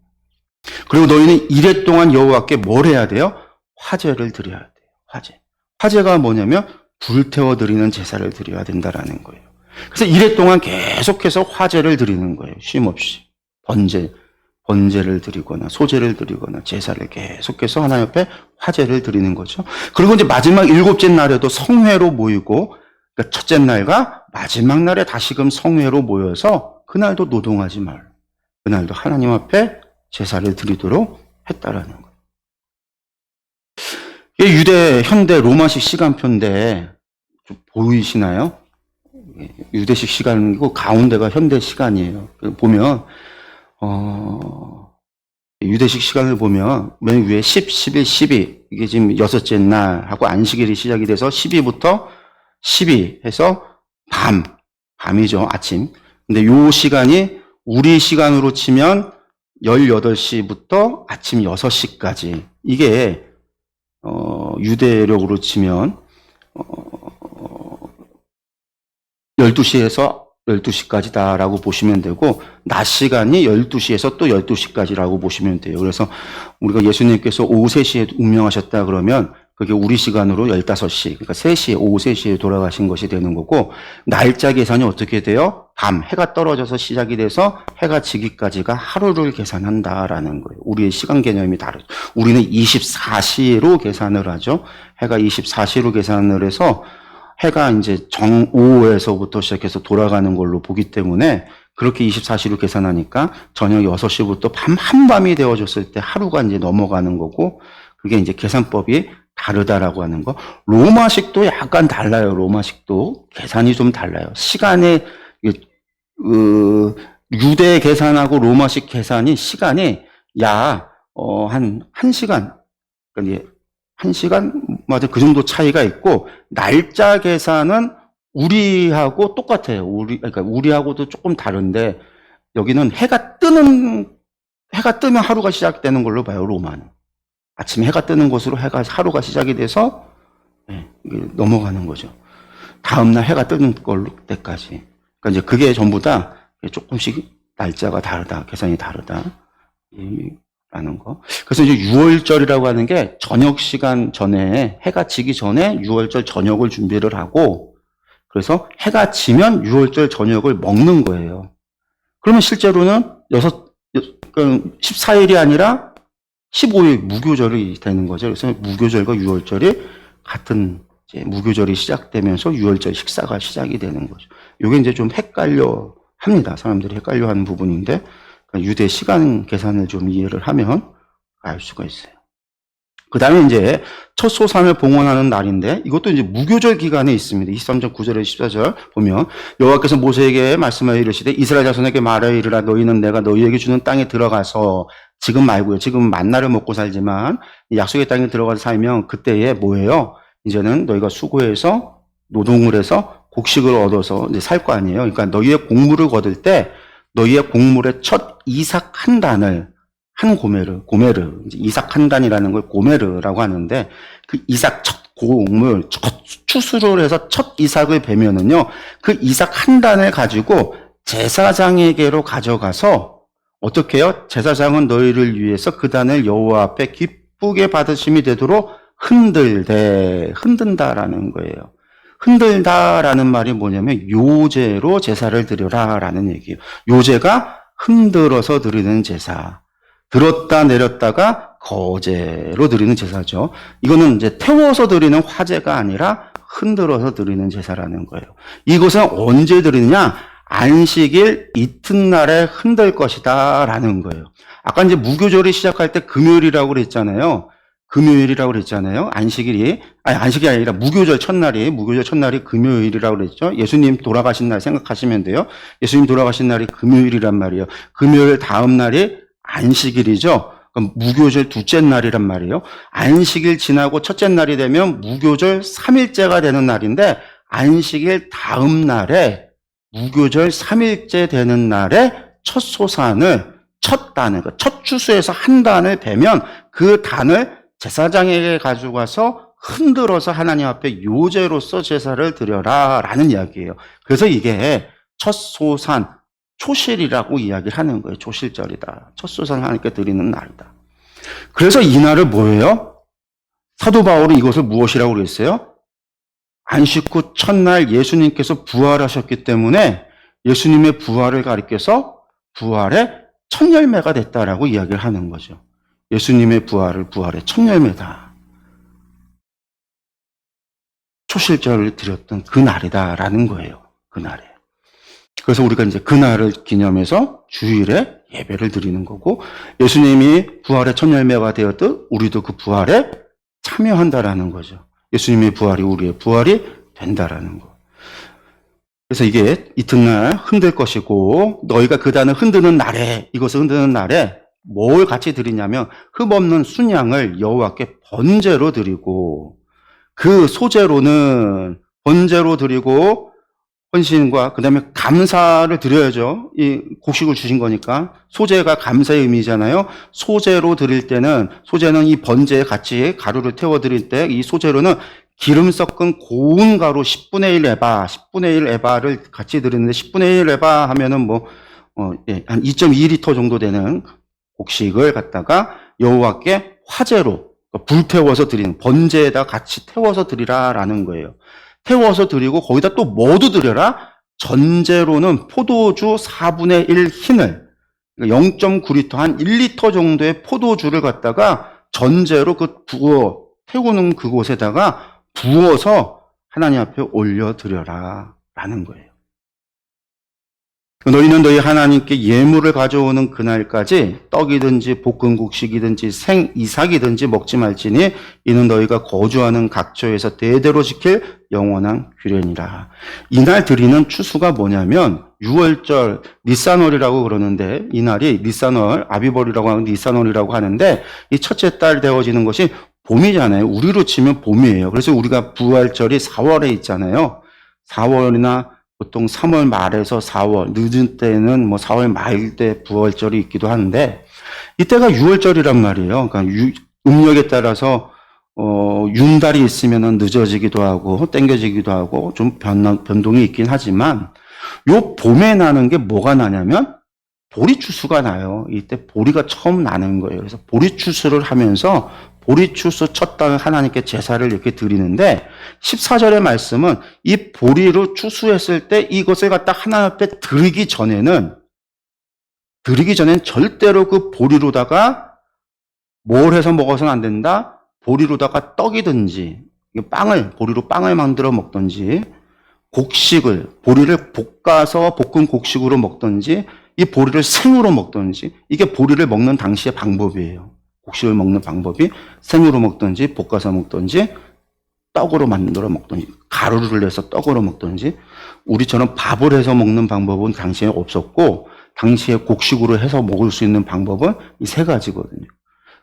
그리고 너희는 이래 동안 여호와께 뭘 해야 돼요? 화제를 드려야 돼요. 화제. 화제가 뭐냐면 불태워 드리는 제사를 드려야 된다라는 거예요. 그래서 이래 동안 계속해서 화제를 드리는 거예요. 쉼없이. 번제를 드리거나 소제를 드리거나 제사를 계속해서 하나님 앞에 화제를 드리는 거죠. 그리고 이제 마지막 7째 날에도 성회로 모이고, 그러니까 첫째 날과 마지막 날에 다시금 성회로 모여서 그날도 노동하지 말. 그날도 하나님 앞에 제사를 드리도록 했다라는 거예요. 이게 유대, 현대, 로마식 시간표인데 좀 보이시나요? 유대식 시간이고 가운데가 현대 시간이에요. 보면 유대식 시간을 보면 맨 위에 10, 11, 12 이게 지금 6째 날하고 안식일이 시작이 돼서 12부터 12 해서 밤이죠. 아침. 근데 요 시간이 우리 시간으로 치면 18시부터 아침 6시까지. 이게 유대력으로 치면 12시에서 12시까지다라고 보시면 되고, 낮 시간이 12시에서 또 12시까지라고 보시면 돼요. 그래서 우리가 예수님께서 오후 3시에 운명하셨다 그러면 그게 우리 시간으로 15시, 그러니까 3시에, 오후 3시에 돌아가신 것이 되는 거고, 날짜 계산이 어떻게 돼요? 밤, 해가 떨어져서 시작이 돼서 해가 지기까지가 하루를 계산한다라는 거예요. 우리의 시간 개념이 다르죠. 우리는 24시로 계산을 하죠. 해가 24시로 계산을 해서 해가 이제 정오에서부터 시작해서 돌아가는 걸로 보기 때문에 그렇게 24시로 계산하니까 저녁 6시부터 밤 한밤이 되어졌을 때 하루가 이제 넘어가는 거고, 그게 이제 계산법이 다르다라고 하는 거. 로마식도 약간 달라요. 로마식도 계산이 좀 달라요. 시간에 유대 계산하고 로마식 계산이 시간이 한 1시간, 그러니까 1시간 맞아, 그 정도 차이가 있고, 날짜 계산은 우리하고 똑같아요. 그러니까 우리하고도 조금 다른데, 여기는 해가 뜨면 하루가 시작되는 걸로 봐요, 로마는. 아침에 해가 뜨는 것으로 하루가 시작이 돼서 이게 넘어가는 거죠. 다음날 해가 뜨는 걸로 때까지. 그러니까 이제 그게 전부 다 조금씩 날짜가 다르다, 계산이 다르다 라는 거. 그래서 이제 유월절이라고 하는 게 저녁 시간 전에, 해가 지기 전에 유월절 저녁을 준비를 하고, 그래서 해가 지면 유월절 저녁을 먹는 거예요. 그러면 실제로는 14일이 아니라 15일 무교절이 되는 거죠. 그래서 무교절과 유월절이 같은 이제 무교절이 시작되면서 유월절 식사가 시작이 되는 거죠. 이게 이제 좀 헷갈려 합니다. 사람들이 헷갈려 하는 부분인데, 그러니까 유대 시간 계산을 좀 이해를 하면 알 수가 있어요. 그 다음에 이제 첫 소산을 봉헌하는 날인데, 이것도 이제 무교절 기간에 있습니다. 23절 9절에 14절 보면, 여호와께서 모세에게 말씀하여 이르시되 이스라엘 자손에게 말하여 이르라. 너희는 내가 너희에게 주는 땅에 들어가서, 지금 말고요, 지금 만나를 먹고 살지만 약속의 땅에 들어가서 살면 그때에 뭐예요? 이제는 너희가 수고해서 노동을 해서 곡식을 얻어서 이제 살 거 아니에요. 그러니까 너희의 곡물을 거둘 때 너희의 곡물의 첫 이삭 한 단을, 한 고메르, 이제 이삭 한 단이라는 걸 고메르라고 하는데, 그 이삭 첫 곡물, 첫 추수를 해서 첫 이삭을 베면은요, 그 이삭 한 단을 가지고 제사장에게로 가져가서 어떻게 해요? 제사장은 너희를 위해서 그 단을 여호와 앞에 기쁘게 받으심이 되도록 흔든다라는 거예요. 흔들다라는 말이 뭐냐면 요제로 제사를 드려라라는 얘기예요. 요제가 흔들어서 드리는 제사. 들었다 내렸다가 거제로 드리는 제사죠. 이거는 이제 태워서 드리는 화제가 아니라 흔들어서 드리는 제사라는 거예요. 이것은 언제 드리느냐? 안식일 이튿날에 흔들 것이다 라는 거예요. 아까 이제 무교절이 시작할 때 금요일이라고 그랬잖아요. 안식일이 아니라 무교절 첫날이 금요일이라고 그랬죠. 예수님 돌아가신 날 생각하시면 돼요. 예수님 돌아가신 날이 금요일이란 말이에요. 금요일 다음 날이 안식일이죠. 그럼 무교절 둘째 날이란 말이에요. 안식일 지나고 첫째 날이 되면 무교절 3일째가 되는 날인데, 안식일 다음 날에 무교절 3일째 되는 날에 첫 소산을, 첫 추수에서 한 단을 베면 그 단을 제사장에게 가져가서 흔들어서 하나님 앞에 요제로서 제사를 드려라 라는 이야기예요. 그래서 이게 첫 소산, 초실이라고 이야기를 하는 거예요. 초실절이다. 첫 소산 하나님께 드리는 날이다. 그래서 이 날을 뭐예요? 사도 바울은 이것을 무엇이라고 그랬어요? 안식 후 첫날 예수님께서 부활하셨기 때문에 예수님의 부활을 가리켜서 부활의 첫 열매가 됐다라고 이야기를 하는 거죠. 예수님의 부활의 첫 열매다. 초실절을 드렸던 그 날이다라는 거예요. 그 날에. 그래서 우리가 이제 그 날을 기념해서 주일에 예배를 드리는 거고, 예수님이 부활의 첫 열매가 되었듯 우리도 그 부활에 참여한다라는 거죠. 예수님의 부활이 우리의 부활이 된다라는 거. 그래서 이게 이튿날 흔들 것이고, 너희가 그 단을 흔드는 날에, 이것을 흔드는 날에 뭘 같이 드리냐면 흠없는 순양을 여호와께 번제로 드리고, 그 소제로는 번제로 드리고 헌신과 그다음에 감사를 드려야죠. 이 곡식을 주신 거니까 소제가 감사의 의미잖아요. 소제로 드릴 때는, 소제는 이 번제에 같이 가루를 태워 드릴 때 이 소제로는 기름 섞은 고운 가루 10분의 1 에바, 10분의 1 에바를 같이 드리는데 10분의 1 에바 하면은 한 2.2리터 정도 되는 곡식을 갖다가 여호와께 화제로 불태워서 드리는, 번제에다 같이 태워서 드리라라는 거예요. 태워서 드리고 거기다 또 뭐도 드려라? 전제로는 포도주 4분의 1 흰을, 0.9리터, 한 1리터 정도의 포도주를 갖다가 전제로 태우는 그곳에다가 부어서 하나님 앞에 올려드려라 라는 거예요. 너희는 너희 하나님께 예물을 가져오는 그날까지 떡이든지 볶은 곡식이든지 생 이삭이든지 먹지 말지니 이는 너희가 거주하는 각처에서 대대로 지킬 영원한 규례니라. 이날 드리는 추수가 뭐냐면 6월절 니산월이라고 그러는데, 이날이 니산월, 아비벌이라고 하는 니산월이라고 하는데, 이 첫째 달 되어지는 것이 봄이잖아요. 우리로 치면 봄이에요. 그래서 우리가 부활절이 4월에 있잖아요. 4월이나 보통 3월 말에서 4월, 늦은 때는 4월 말 때 부활절이 있기도 하는데, 이때가 6월절이란 말이에요. 그러니까 음력에 따라서 윤달이 있으면 늦어지기도 하고 땡겨지기도 하고 좀 변동이 있긴 하지만, 요 봄에 나는 게 뭐가 나냐면 보리추수가 나요. 이때 보리가 처음 나는 거예요. 그래서 보리추수를 하면서 보리추수 첫 달 하나님께 제사를 이렇게 드리는데, 14절의 말씀은 이 보리로 추수했을 때 이것을 갖다 하나님 앞에 드리기 전에는 절대로 그 보리로다가 뭘 해서 먹어서는 안 된다? 보리로다가 떡이든지 보리로 빵을 만들어 먹든지, 보리를 볶아서 볶은 곡식으로 먹든지, 이 보리를 생으로 먹든지, 이게 보리를 먹는 당시의 방법이에요. 곡식을 먹는 방법이 생으로 먹든지 볶아서 먹든지 떡으로 만들어 먹든지 가루를 내서 떡으로 먹든지, 우리처럼 밥을 해서 먹는 방법은 당시에 없었고, 당시에 곡식으로 해서 먹을 수 있는 방법은 이 세 가지거든요.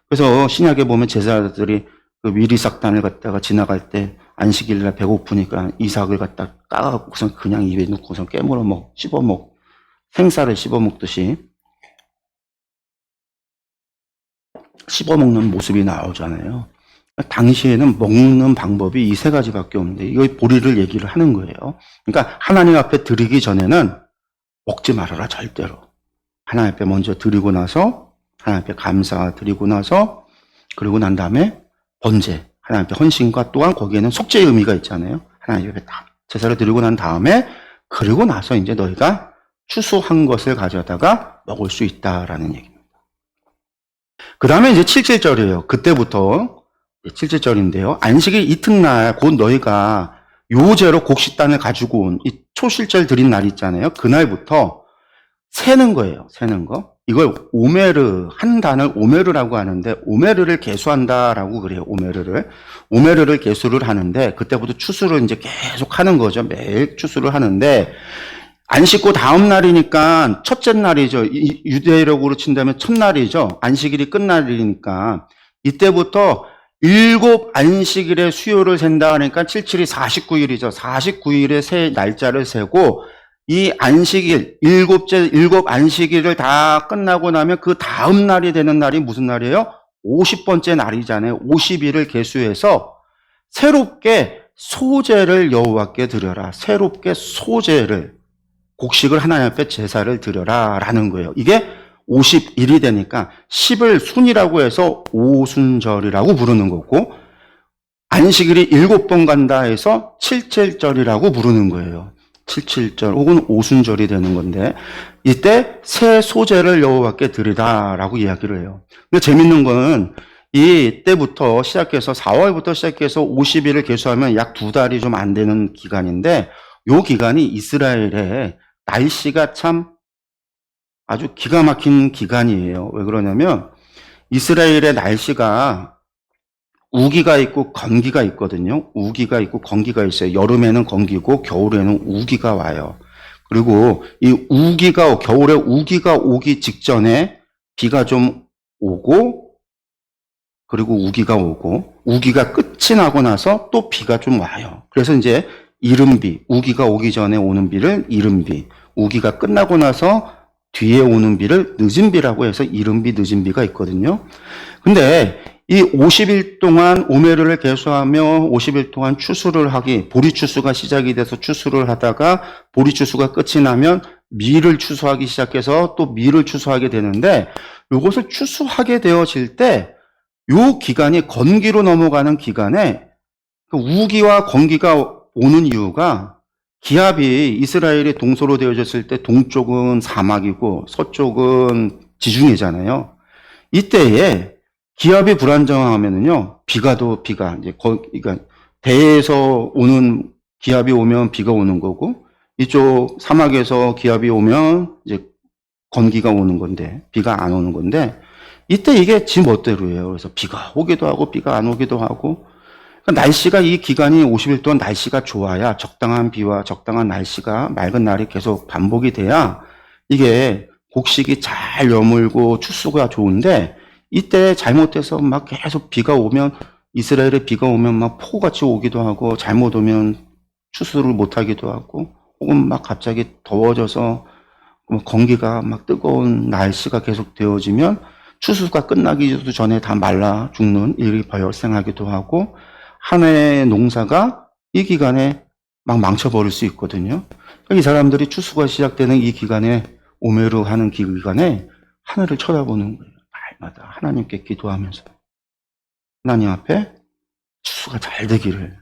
그래서 신약에 보면 제사장들이 그 미리삭단을 갖다가 지나갈 때 안식일날 배고프니까 이삭을 갖다 까갖고선 그냥 입에 넣고선 깨물어 생쌀을 씹어 먹듯이 씹어 먹는 모습이 나오잖아요. 당시에는 먹는 방법이 이 세 가지밖에 없는데, 이거 보리를 얘기를 하는 거예요. 그러니까 하나님 앞에 드리기 전에는 먹지 말아라, 절대로. 하나님 앞에 먼저 드리고 나서, 하나님 앞에 감사 드리고 나서, 그리고 난 다음에 번제, 하나님 앞에 헌신과 또한 거기에는 속죄의 의미가 있잖아요. 하나님 앞에 다 제사를 드리고 난 다음에, 그리고 나서 이제 너희가 추수한 것을 가져다가 먹을 수 있다라는 얘기입니다. 그 다음에 이제 7절이에요. 그때부터 7절인데요. 안식일 이튿날 곧 너희가 요제로 곡식단을 가지고 온 이 초실절 드린 날 있잖아요. 그날부터 세는 거예요. 세는 거. 이걸 한 단을 오메르라고 하는데, 오메르를 계수한다라고 그래요. 오메르를 계수를 하는데, 그때부터 추수를 이제 계속 하는 거죠. 매일 추수를 하는데, 안 씻고 다음 날이니까 첫째 날이죠. 유대력으로 친다면 첫날이죠. 안식일이 끝날이니까 이때부터 7 안식일의 수요를 센다 하니까 77이 49일이죠. 49일의 세 날짜를 세고, 이 안식일, 7 안식일을 다 끝나고 나면 그 다음 날이 되는 날이 무슨 날이에요? 50번째 날이잖아요. 50일을 계수해서 새롭게 소제를 여호와께 드려라. 새롭게 소제를, 곡식을 하나님 앞에 제사를 드려라 라는 거예요. 이게 50일이 되니까 10을 순이라고 해서 오순절이라고 부르는 거고, 안식일이 7번 간다 해서 77절이라고 부르는 거예요. 77절 혹은 오순절이 되는 건데, 이때 새 소제를 여호와께 드리다라고 이야기를 해요. 근데 재밌는 거는 이때부터 시작해서 4월부터 시작해서 50일을 계수하면 약 2달이 좀 안 되는 기간인데, 요 기간이 이스라엘의 날씨가 참 아주 기가 막힌 기간이에요. 왜 그러냐면 이스라엘의 날씨가 우기가 있고 건기가 있거든요. 우기가 있고 건기가 있어요. 여름에는 건기고 겨울에는 우기가 와요. 그리고 이 겨울에 우기가 오기 직전에 비가 좀 오고, 그리고 우기가 오고, 우기가 끝이 나고 나서 또 비가 좀 와요. 그래서 이제 이른비, 우기가 오기 전에 오는 비를 이른비, 우기가 끝나고 나서 뒤에 오는 비를 늦은비라고 해서 이른비, 늦은비가 있거든요. 근데 이 50일 동안 오메르를 계수하며 50일 동안 추수를 하기, 보리 추수가 시작이 돼서 추수를 하다가 보리 추수가 끝이 나면 밀을 추수하기 시작해서 또 밀을 추수하게 되는데, 이것을 추수하게 되어질 때 요 기간이 건기로 넘어가는 기간에 그 우기와 건기가 오는 이유가, 기압이 이스라엘이 동서로 되어졌을 때 동쪽은 사막이고 서쪽은 지중해잖아요. 이때에 기압이 불안정하면은요, 비가 이제 그러니까 대에서 오는 기압이 오면 비가 오는 거고, 이쪽 사막에서 기압이 오면 이제 건기가 오는 건데, 비가 안 오는 건데, 이때 이게 지 멋대로예요. 그래서 비가 오기도 하고 비가 안 오기도 하고, 그러니까 날씨가 이 기간이 50일 동안 날씨가 좋아야, 적당한 비와 적당한 날씨가, 맑은 날이 계속 반복이 돼야 이게 곡식이 잘 여물고 추수가 좋은데, 이때 잘못돼서 막 계속 비가 오면, 이스라엘에 비가 오면 막 폭우같이 오기도 하고, 잘못 오면 추수를 못 하기도 하고, 혹은 막 갑자기 더워져서 건기가 막 뜨거운 날씨가 계속 되어지면 추수가 끝나기도 전에 다 말라 죽는 일이 발생하기도 하고, 한 해의 농사가 이 기간에 막 망쳐버릴 수 있거든요. 이 사람들이 추수가 시작되는 이 기간에, 오메르 하는 기간에 하늘을 쳐다보는 거예요. 날마다 하나님께 기도하면서, 하나님 앞에 추수가 잘 되기를,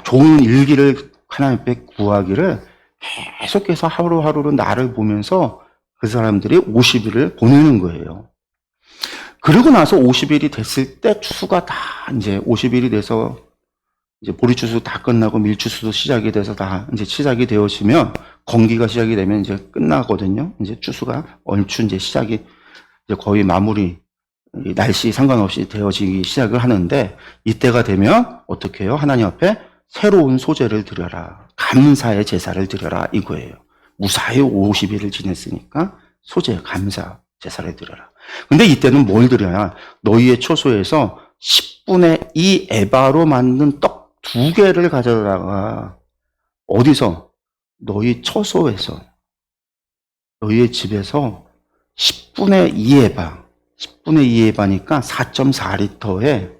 좋은 일기를 하나님 앞에 구하기를 계속해서 하루하루를 나를 보면서 그 사람들이 50일을 보내는 거예요. 그러고 나서 50일이 됐을 때 추수가 다 이제 50일이 돼서 이제 보리 추수 다 끝나고 밀 추수도 시작이 돼서 다 이제 시작이 되어지면, 건기가 시작이 되면 이제 끝나거든요. 이제 추수가 얼추 이제 시작이 이제 거의 마무리, 날씨 상관없이 되어지기 시작을 하는데, 이때가 되면 어떻게 해요? 하나님 앞에 새로운 소재를 드려라. 감사의 제사를 드려라. 이거예요. 무사히 50일을 지냈으니까 소재, 감사 제사를 드려라. 근데 이때는 뭘 드려야? 너희의 초소에서 10분의 2 에바로 만든 떡 2개를 가져다가, 어디서? 너희 처소에서, 너희의 집에서 10분의 2 에바, 10분의 2 에바니까 4.4리터에,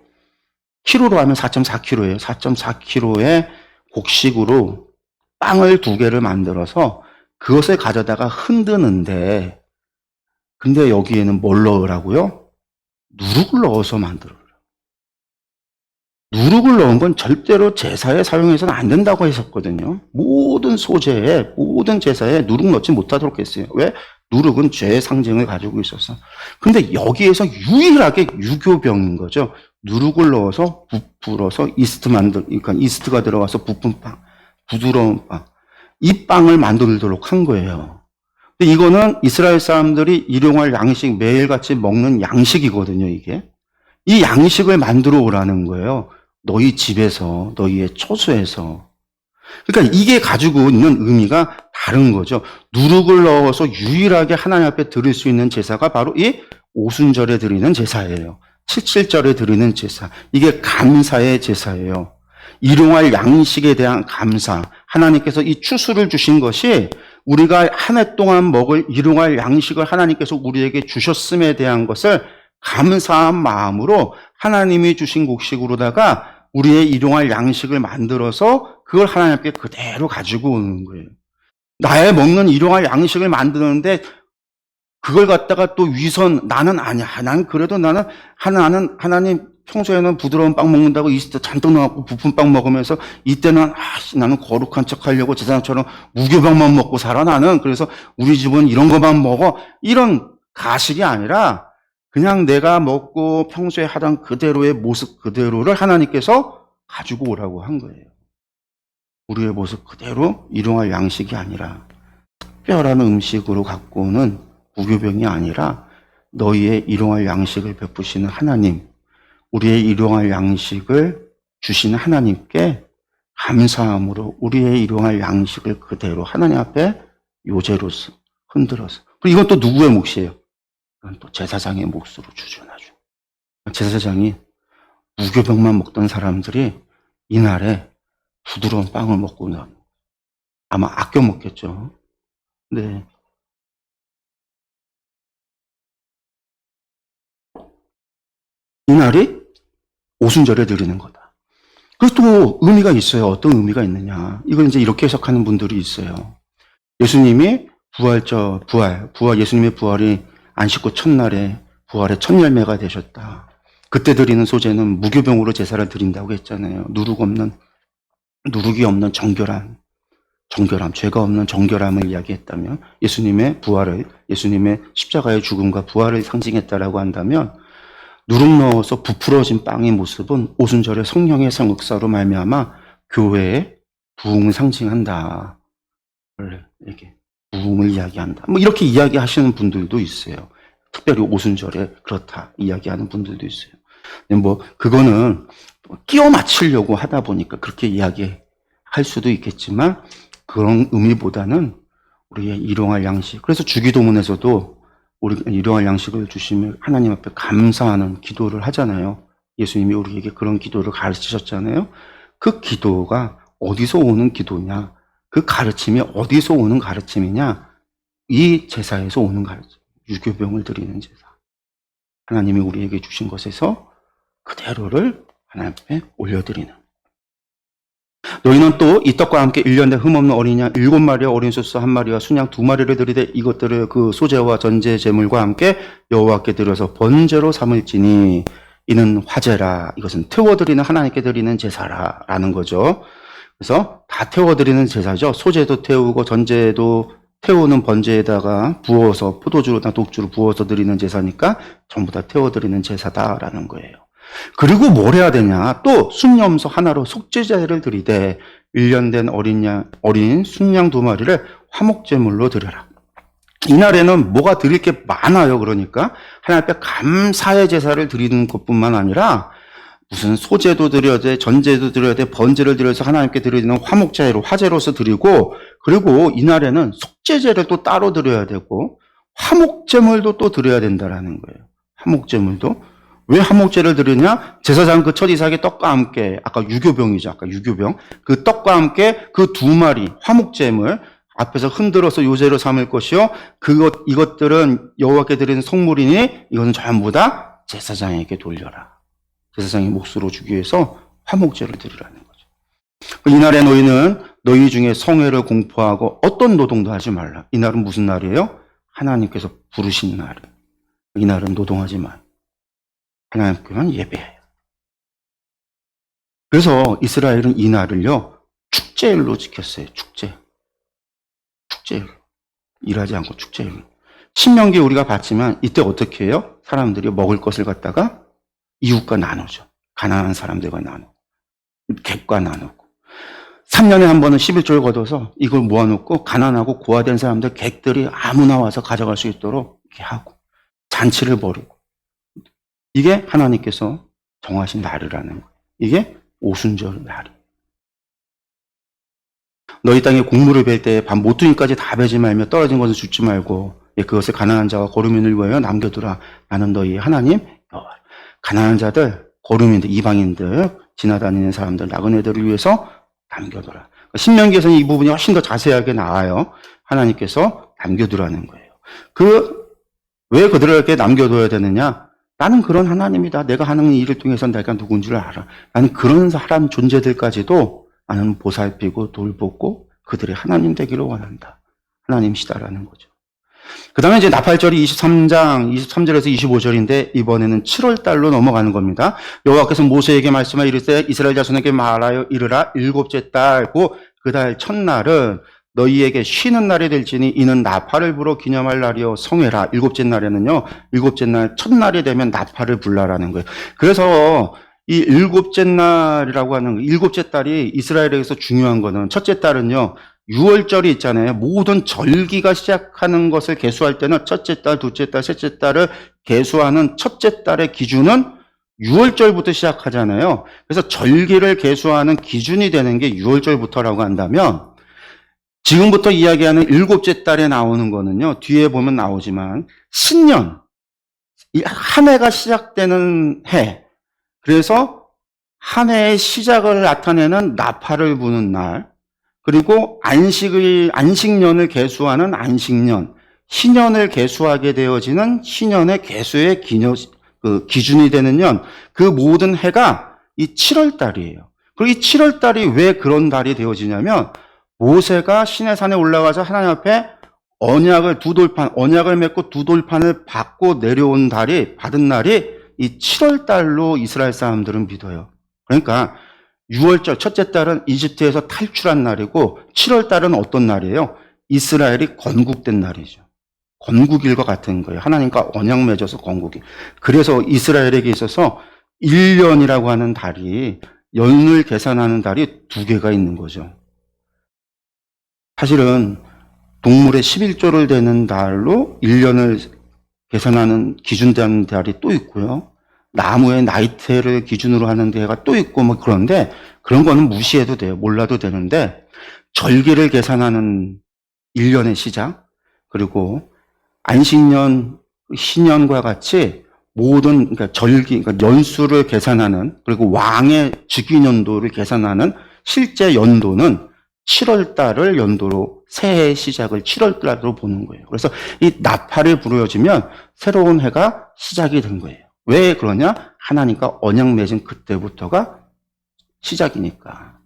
키로로 하면 4.4kg예요. 4.4kg의 곡식으로 빵을 2개를 만들어서 그것을 가져다가 흔드는데, 근데 여기에는 뭘 넣으라고요? 누룩을 넣어서 만들어요. 누룩을 넣은 건 절대로 제사에 사용해서는 안 된다고 했었거든요. 모든 소재에, 모든 제사에 누룩 넣지 못하도록 했어요. 왜? 누룩은 죄의 상징을 가지고 있어서. 근데 여기에서 유일하게 유교병인 거죠. 누룩을 넣어서 부풀어서 그러니까 이스트가 들어가서 부푼 빵, 부드러운 빵, 이 빵을 만들도록 한 거예요. 근데 이거는 이스라엘 사람들이 일용할 양식, 매일같이 먹는 양식이거든요, 이게. 이 양식을 만들어 오라는 거예요. 너희 집에서, 너희의 초소에서. 그러니까 이게 가지고 있는 의미가 다른 거죠. 누룩을 넣어서 유일하게 하나님 앞에 드릴 수 있는 제사가 바로 이 오순절에 드리는 제사예요. 칠칠절에 드리는 제사. 이게 감사의 제사예요. 일용할 양식에 대한 감사. 하나님께서 이 추수를 주신 것이 우리가 한 해 동안 먹을 일용할 양식을 하나님께서 우리에게 주셨음에 대한 것을 감사한 마음으로 하나님이 주신 곡식으로다가 우리의 일용할 양식을 만들어서 그걸 하나님께 그대로 가지고 오는 거예요. 나의 먹는 일용할 양식을 만드는데 그걸 갖다가 또 나는 아니야. 나는 하나님 평소에는 부드러운 빵 먹는다고 이스트 잔뜩 넣어갖고 부푼 빵 먹으면서, 이때는 나는 거룩한 척 하려고 제사장처럼 무교병만 먹고 살아 나는. 그래서 우리 집은 이런 것만 먹어. 이런 가식이 아니라 그냥 내가 먹고 평소에 하던 그대로의 모습 그대로를 하나님께서 가지고 오라고 한 거예요. 우리의 모습 그대로 일용할 양식이 아니라 특별한 음식으로 갖고 오는 무교병이 아니라 너희의 일용할 양식을 베푸시는 하나님, 우리의 일용할 양식을 주시는 하나님께 감사함으로 우리의 일용할 양식을 그대로 하나님 앞에 요제로서 흔들어서. 그리고 이건 또 누구의 몫이에요? 이건 또 제사장의 몫으로 주저나죠. 제사장이 무교병만 먹던 사람들이 이날에 부드러운 빵을 먹고 아마 아껴 먹겠죠. 네. 이날이 오순절에 드리는 거다. 그래서 또 의미가 있어요. 어떤 의미가 있느냐. 이걸 이제 이렇게 해석하는 분들이 있어요. 예수님이 예수님의 부활이 안식구 첫날에 부활의 첫 열매가 되셨다. 그때 드리는 소제는 무교병으로 제사를 드린다고 했잖아요. 누룩이 없는 정결함, 죄가 없는 정결함을 이야기했다면 예수님의 십자가의 죽음과 부활을 상징했다라고 한다면 누룩 넣어서 부풀어진 빵의 모습은 오순절의 성령의 성육사로 말미암아 교회의 부흥을 상징한다. 이렇게 부흥을 이야기한다. 뭐 이렇게 이야기하시는 분들도 있어요. 특별히 오순절에 그렇다 이야기하는 분들도 있어요. 뭐 그거는 끼워 맞추려고 하다 보니까 그렇게 이야기할 수도 있겠지만 그런 의미보다는 우리의 일용할 양식. 그래서 주기도문에서도 우리 일용할 양식을 주시면 하나님 앞에 감사하는 기도를 하잖아요. 예수님이 우리에게 그런 기도를 가르치셨잖아요. 그 기도가 어디서 오는 기도냐? 그 가르침이 어디서 오는 가르침이냐? 이 제사에서 오는 가르침. 유교병을 드리는 제사. 하나님이 우리에게 주신 것에서 그대로를 하나님 앞에 올려드리는. 너희는 또 이 떡과 함께 1년 된 흠없는 어린 양 7마리와 어린 소수 1마리와 순양 2마리를 드리되 이것들을 그 소제와 전제 제물과 함께 여호와께 드려서 번제로 삼을지니 이는 화제라. 이것은 태워드리는 하나님께 드리는 제사라라는 거죠. 그래서 다 태워드리는 제사죠. 소제도 태우고 전제도 태우는 번제에다가 부어서 포도주나 독주를 부어서 드리는 제사니까 전부 다 태워드리는 제사다라는 거예요. 그리고 뭘 해야 되냐? 또 순염소 하나로 속죄제를 드리되 1년 된 어린 순양 2마리를 화목제물로 드려라. 이날에는 뭐가 드릴 게 많아요. 그러니까 하나님 앞에 감사의 제사를 드리는 것뿐만 아니라 무슨 소제도 드려야 돼, 전제도 드려야 돼, 번제를 드려서 하나님께 드리는 화제로서 드리고, 그리고 이날에는 속죄제를 또 따로 드려야 되고 화목제물도 또 드려야 된다라는 거예요. 화목제물도. 왜 화목제를 드리냐? 제사장 그 첫 이삭의 떡과 함께, 아까 유교병, 그 떡과 함께 그 2마리 화목제물 앞에서 흔들어서 요제로 삼을 것이요. 이것들은 여호와께 드리는 성물이니 이것은 전부 다 제사장에게 돌려라. 제사장이 몫으로 주기 위해서 화목제를 드리라는 거죠. 이날에 너희는 너희 중에 성회를 공포하고 어떤 노동도 하지 말라. 이날은 무슨 날이에요? 하나님께서 부르신 날. 이날은 노동하지 마. 하나님께만 예배해요. 그래서 이스라엘은 이 날을요, 축제일로 지켰어요. 축제일. 일하지 않고 축제일. 신명기 우리가 봤지만 이때 어떻게 해요? 사람들이 먹을 것을 갖다가 이웃과 나누죠. 가난한 사람들과 나누고, 객과 나누고. 3년에 한 번은 11조를 걷어서 이걸 모아놓고 가난하고 고아된 사람들, 객들이 아무나 와서 가져갈 수 있도록 이렇게 하고, 잔치를 벌이고. 이게 하나님께서 정하신 날이라는 거예요. 이게 오순절 날이에요. 너희 땅에 곡물을 벨 때 밤 모퉁이까지 다 베지 말며 떨어진 것을 줍지 말고 그것을 가난한 자와 거류민을 위하여 남겨두라. 나는 너희 하나님 여호와. 가난한 자들, 거류민들, 이방인들, 지나다니는 사람들, 나그네들을 위해서 남겨두라. 신명기에서는 이 부분이 훨씬 더 자세하게 나와요. 하나님께서 남겨두라는 거예요. 왜 그들에게 남겨둬야 되느냐? 나는 그런 하나님이다. 내가 하는 일을 통해서 내가 누군 줄 알아. 나는 그런 사람 존재들까지도 나는 보살피고 돌보고 그들의 하나님 되기를 원한다. 하나님이시다라는 거죠. 그 다음에 이제 나팔절이 23절에서 25절인데 이번에는 7월 달로 넘어가는 겁니다. 여호와께서 모세에게 말씀하여 이르시되 이스라엘 자손에게 말하여 이르라. 7째 달 곧 그 달 첫날은 너희에게 쉬는 날이 될지니 이는 나팔을 불어 기념할 날이요 성회라. 7째 날에는요, 7째 날 첫날이 되면 나팔을 불라라는 거예요. 그래서 이 7째 날이라고 하는 7째 달이 이스라엘에게서 중요한 거는, 첫째 달은요 6월절이 있잖아요. 모든 절기가 시작하는 것을 계수할 때는 첫째 달, 둘째 달, 셋째 달을 계수하는 첫째 달의 기준은 6월절부터 시작하잖아요. 그래서 절기를 계수하는 기준이 되는 게 6월절부터라고 한다면, 지금부터 이야기하는 7째 달에 나오는 거는요, 뒤에 보면 나오지만 신년, 한 해가 시작되는 해, 그래서 한 해의 시작을 나타내는 나팔을 부는 날, 그리고 안식년을 계수하는 안식년, 희년을 계수하게 되어지는 희년의 계수의 기준이 되는 년, 그 모든 해가 이 7월 달이에요. 그리고 이 7월 달이 왜 그런 달이 되어지냐면 모세가 시내산에 올라가서 하나님 앞에 언약을 맺고 두 돌판을 받고 내려온 받은 날이 이 7월 달로 이스라엘 사람들은 믿어요. 그러니까 6월절 첫째 달은 이집트에서 탈출한 날이고 7월 달은 어떤 날이에요? 이스라엘이 건국된 날이죠. 건국일과 같은 거예요. 하나님과 언약 맺어서 건국이. 그래서 이스라엘에게 있어서 1년이라고 하는 달이, 연을 계산하는 달이 두 개가 있는 거죠. 사실은 동물의 11조를 되는 달로 1년을 계산하는 기준되는 달이 또 있고요. 나무의 나이테를 기준으로 하는 데가 또 있고 뭐 그런데 그런 거는 무시해도 돼요. 몰라도 되는데 절기를 계산하는 1년의 시작, 그리고 안식년, 신년과 같이 모든 그러니까 그러니까 연수를 계산하는, 그리고 왕의 즉위년도를 계산하는 실제 연도는 7월 달을 연도로, 새해의 시작을 7월 달로 보는 거예요. 그래서 이 나팔이 부러져지면 새로운 해가 시작이 된 거예요. 왜 그러냐? 하나님과 언약 맺은 그때부터가 시작이니까.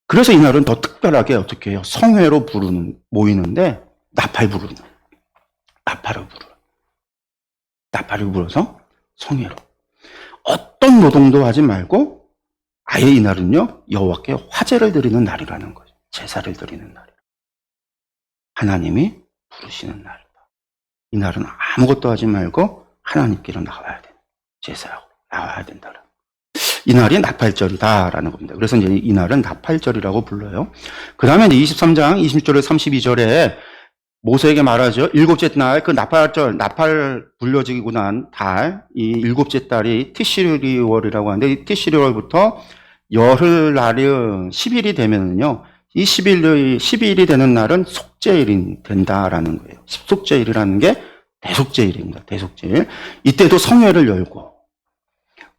그래서 이날은 더 특별하게 어떻게 해요? 성회로 모이는데 나팔을 불어서 성회로. 어떤 노동도 하지 말고 아예 이날은요, 여호와께 화제를 드리는 날이라는 거죠. 제사를 드리는 날이라. 하나님이 부르시는 날이다. 이날은 아무것도 하지 말고 하나님께로 나와야 돼. 제사하고 나와야 된다. 이날이 나팔절이다라는 겁니다. 그래서 이제 이날은 나팔절이라고 불러요. 그 다음에 이제 23장 26절에 32절에 모세에게 말하죠. 일곱째 날, 그 나팔 불려지고 난 달, 이 일곱째 달이 티시리월이라고 하는데, 이 티시리월부터 열흘날이 10일이 되면은요, 이 10일이 되는 날은 속죄일이 된다라는 거예요. 속죄일이라는 게 대속죄일입니다. 대속죄일. 이때도 성회를 열고,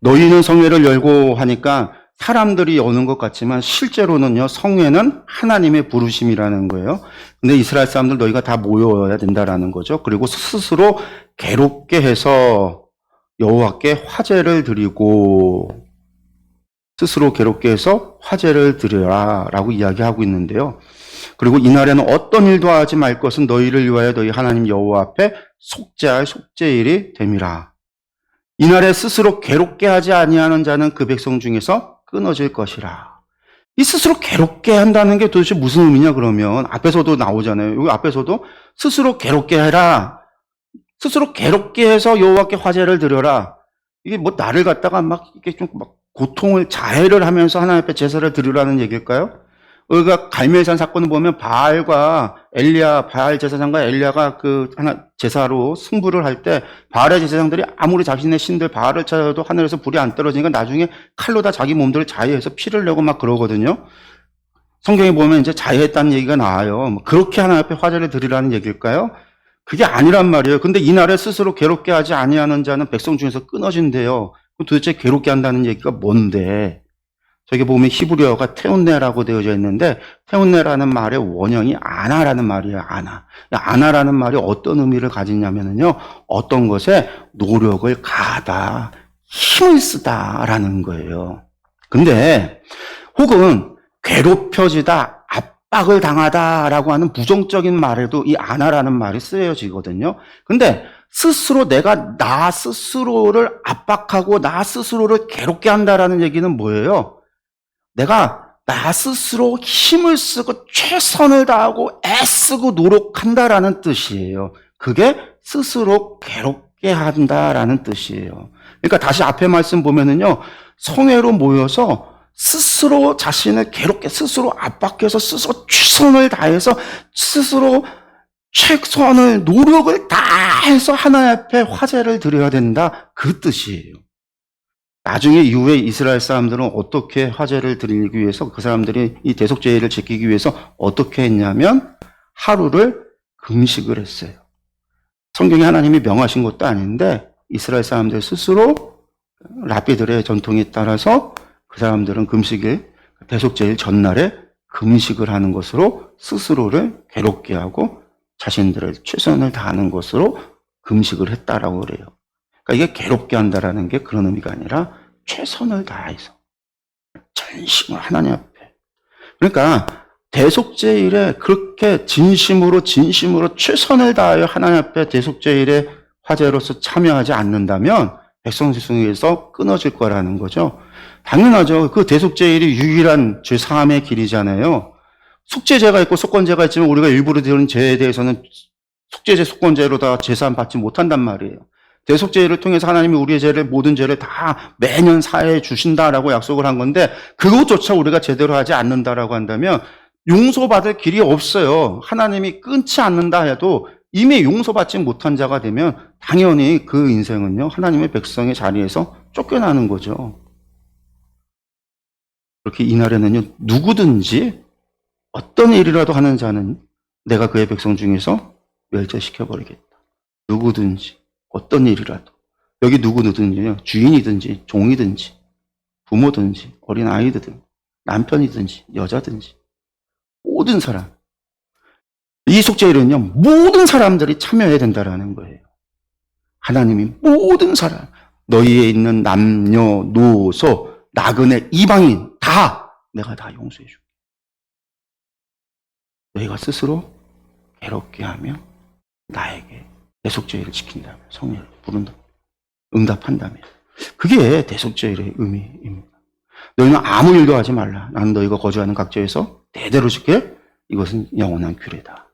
너희는 성회를 열고 하니까 사람들이 여는 것 같지만 실제로는요, 성회는 하나님의 부르심이라는 거예요. 근데 이스라엘 사람들 너희가 다 모여야 된다라는 거죠. 그리고 스스로 괴롭게 해서 여호와께 화제를 드리고, 스스로 괴롭게 해서 화제를 드려라라고 이야기하고 있는데요. 그리고 이날에는 어떤 일도 하지 말 것은 너희를 위하여 너희 하나님 여호와 앞에 속죄할 속죄일이 됨이라. 이날에 스스로 괴롭게 하지 아니하는 자는 그 백성 중에서 끊어질 것이라. 이 스스로 괴롭게 한다는 게 도대체 무슨 의미냐 그러면 앞에서도 나오잖아요. 여기 앞에서도 스스로 괴롭게 해라. 스스로 괴롭게 해서 여호와께 화제를 드려라. 이게 뭐 나를 갖다가 막 이렇게 좀 막 고통을 자해를 하면서 하나님 앞에 제사를 드리라는 얘기일까요? 우리가 갈멜산 사건을 보면 바알 제사장과 엘리야가 그 하나 제사로 승부를 할 때 바알의 제사장들이 아무리 자신의 신들 바알을 찾아도 하늘에서 불이 안 떨어지니까 나중에 칼로 다 자기 몸들을 자해해서 피를 내고 막 그러거든요. 성경에 보면 이제 자해했다는 얘기가 나와요. 그렇게 하나님 앞에 화제를 드리라는 얘기일까요? 그게 아니란 말이에요. 근데 이날에 스스로 괴롭게 하지 아니하는 자는 백성 중에서 끊어진대요. 그럼 도대체 괴롭게 한다는 얘기가 뭔데? 저기 보면 히브리어가 테온네라고 되어져 있는데 테온네라는 말의 원형이 아나라는 말이에요. 아나라는 말이 어떤 의미를 가지냐면요, 어떤 것에 노력을 가하다, 힘을 쓰다라는 거예요. 근데 혹은 괴롭혀지다, 압박을 당하다라고 하는 부정적인 말에도 이 아나라는 말이 쓰여지거든요. 근데 스스로 내가 나 스스로를 압박하고 나 스스로를 괴롭게 한다라는 얘기는 뭐예요? 내가 나 스스로 힘을 쓰고 최선을 다하고 애쓰고 노력한다라는 뜻이에요. 그게 스스로 괴롭게 한다라는 뜻이에요. 그러니까 다시 앞에 말씀 보면은요, 성회로 모여서 스스로 자신을 괴롭게, 스스로 압박해서 스스로 최선을 다해서 스스로 최선을, 노력을 다해서 하나님 앞에 화제를 드려야 된다. 그 뜻이에요. 나중에 이후에 이스라엘 사람들은 어떻게 화제를 드리기 위해서, 그 사람들이 이 대속죄를 지키기 위해서 어떻게 했냐면 하루를 금식을 했어요. 성경에 하나님이 명하신 것도 아닌데 이스라엘 사람들 스스로 랍비들의 전통에 따라서 그 사람들은 대속죄일 전날에 금식을 하는 것으로 스스로를 괴롭게 하고 자신들을 최선을 다하는 것으로 금식을 했다라고 그래요. 그러니까 이게 괴롭게 한다라는 게 그런 의미가 아니라 최선을 다해서 전심으로 하나님 앞에. 그러니까 대속죄일에 그렇게 진심으로 최선을 다하여 하나님 앞에 대속죄일에 화제로서 참여하지 않는다면 백성 중에서 끊어질 거라는 거죠. 당연하죠. 그 대속죄일이 유일한 죄사함의 길이잖아요. 속죄죄가 있고 속건죄가 있지만 우리가 일부러 되는 죄에 대해서는 속죄죄, 속건죄로다 죄사함 받지 못한단 말이에요. 대속죄를 통해서 하나님이 우리의 죄를, 모든 죄를 다 매년 사해 주신다라고 약속을 한 건데 그것조차 우리가 제대로 하지 않는다라고 한다면 용서받을 길이 없어요. 하나님이 끊지 않는다 해도 이미 용서받지 못한 자가 되면 당연히 그 인생은요, 하나님의 백성의 자리에서 쫓겨나는 거죠. 그렇게 이날에는요, 누구든지 어떤 일이라도 하는 자는 내가 그의 백성 중에서 멸제시켜버리겠다. 누구든지 어떤 일이라도. 여기 누구든지요, 주인이든지 종이든지 부모든지 어린 아이들든 남편이든지 여자든지 모든 사람. 이 속죄일은요, 모든 사람들이 참여해야 된다라는 거예요. 하나님이 모든 사람, 너희에 있는 남녀, 노소, 나그네, 이방인 다 내가 다 용서해 줄게. 너희가 스스로 괴롭게 하며 나에게 대속죄일을 지킨다면, 성례를 부른다, 응답한다면, 그게 대속죄일의 의미입니다. 너희는 아무 일도 하지 말라. 나는 너희가 거주하는 각지에서 대대로 지켜. 이것은 영원한 규례다.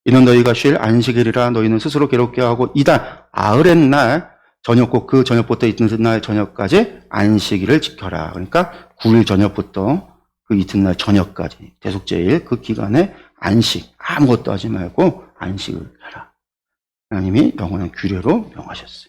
이는 너희가 쉴 안식일이라. 너희는 스스로 괴롭게 하고 이달 아흐렛 날 저녁, 그 저녁부터 이튿날 저녁까지 안식일을 지켜라. 그러니까 9일 저녁부터 그 이튿날 저녁까지 대속죄일 그 기간에 안식, 아무것도 하지 말고 안식을 해라. 하나님이 영원한 규례로 명하셨어요.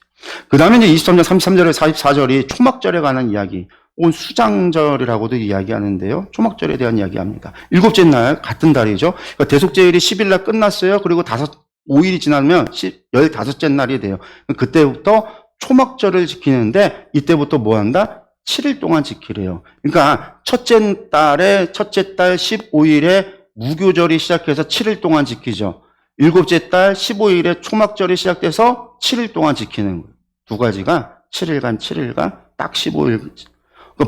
그 다음에 이제 23절, 33절에 44절이 초막절에 관한 이야기, 혹은 수장절이라고도 이야기하는데요. 초막절에 대한 이야기합니다. 일곱째 날 같은 달이죠. 그러니까 대속죄일이 10일 날 끝났어요. 그리고 5일이 지나면 15째 날이 돼요. 그때부터 초막절을 지키는데 이때부터 뭐 한다? 7일 동안 지키래요. 그러니까 첫째 달 15일에 무교절이 시작해서 7일 동안 지키죠. 일곱째 달 15일에 초막절이 시작돼서 7일 동안 지키는 거예요. 두 가지가 7일간 딱 15일.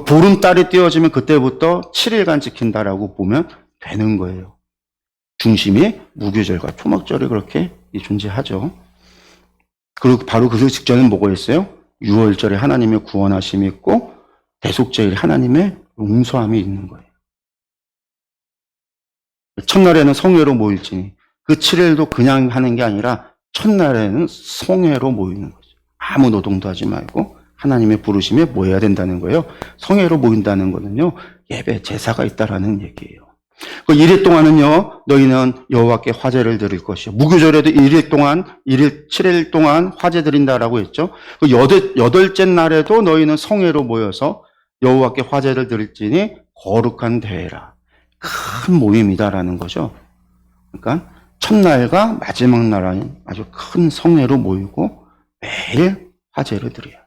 보름달이 띄어지면 그때부터 7일간 지킨다라고 보면 되는 거예요. 중심이 무교절과 초막절이 그렇게 존재하죠. 그리고 바로 그 직전엔 뭐가 있어요? 6월절에 하나님의 구원하심이 있고 대속죄일에 하나님의 용서함이 있는 거예요. 첫날에는 성회로 모일지니 그 7일도 그냥 하는 게 아니라 첫날에는 성회로 모이는 거죠. 아무 노동도 하지 말고 하나님의 부르심에 모여야 된다는 거예요. 성회로 모인다는 거는요, 예배, 제사가 있다라는 얘기예요. 그 1일 동안은요, 너희는 여호와께 화제를 드릴 것이요. 무교절에도 7일 동안 화제 드린다라고 했죠. 그 여덟째 날에도 너희는 성회로 모여서 여호와께 화제를 드릴지니 거룩한 대회라. 큰 모임이다라는 거죠. 그러니까 첫날과 마지막 날은 아주 큰 성회로 모이고 매일 화제를 드려요.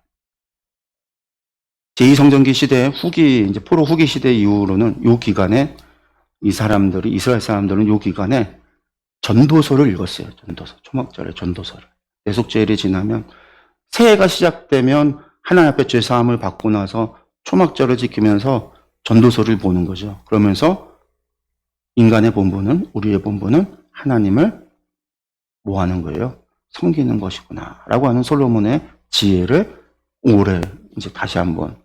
제2성전기 시대 후기, 이제 포로 후기 시대 이후로는 요 기간에 이스라엘 사람들은 요 기간에 전도서를 읽었어요. 전도서. 초막절에 전도서를. 대속죄일이 지나면 새해가 시작되면 하나님 앞에 죄사함을 받고 나서 초막절을 지키면서 전도서를 보는 거죠. 그러면서 인간의 본분은, 우리의 본분은 하나님을 뭐 하는 거예요? 섬기는 것이구나. 라고 하는 솔로몬의 지혜를 올해 이제 다시 한번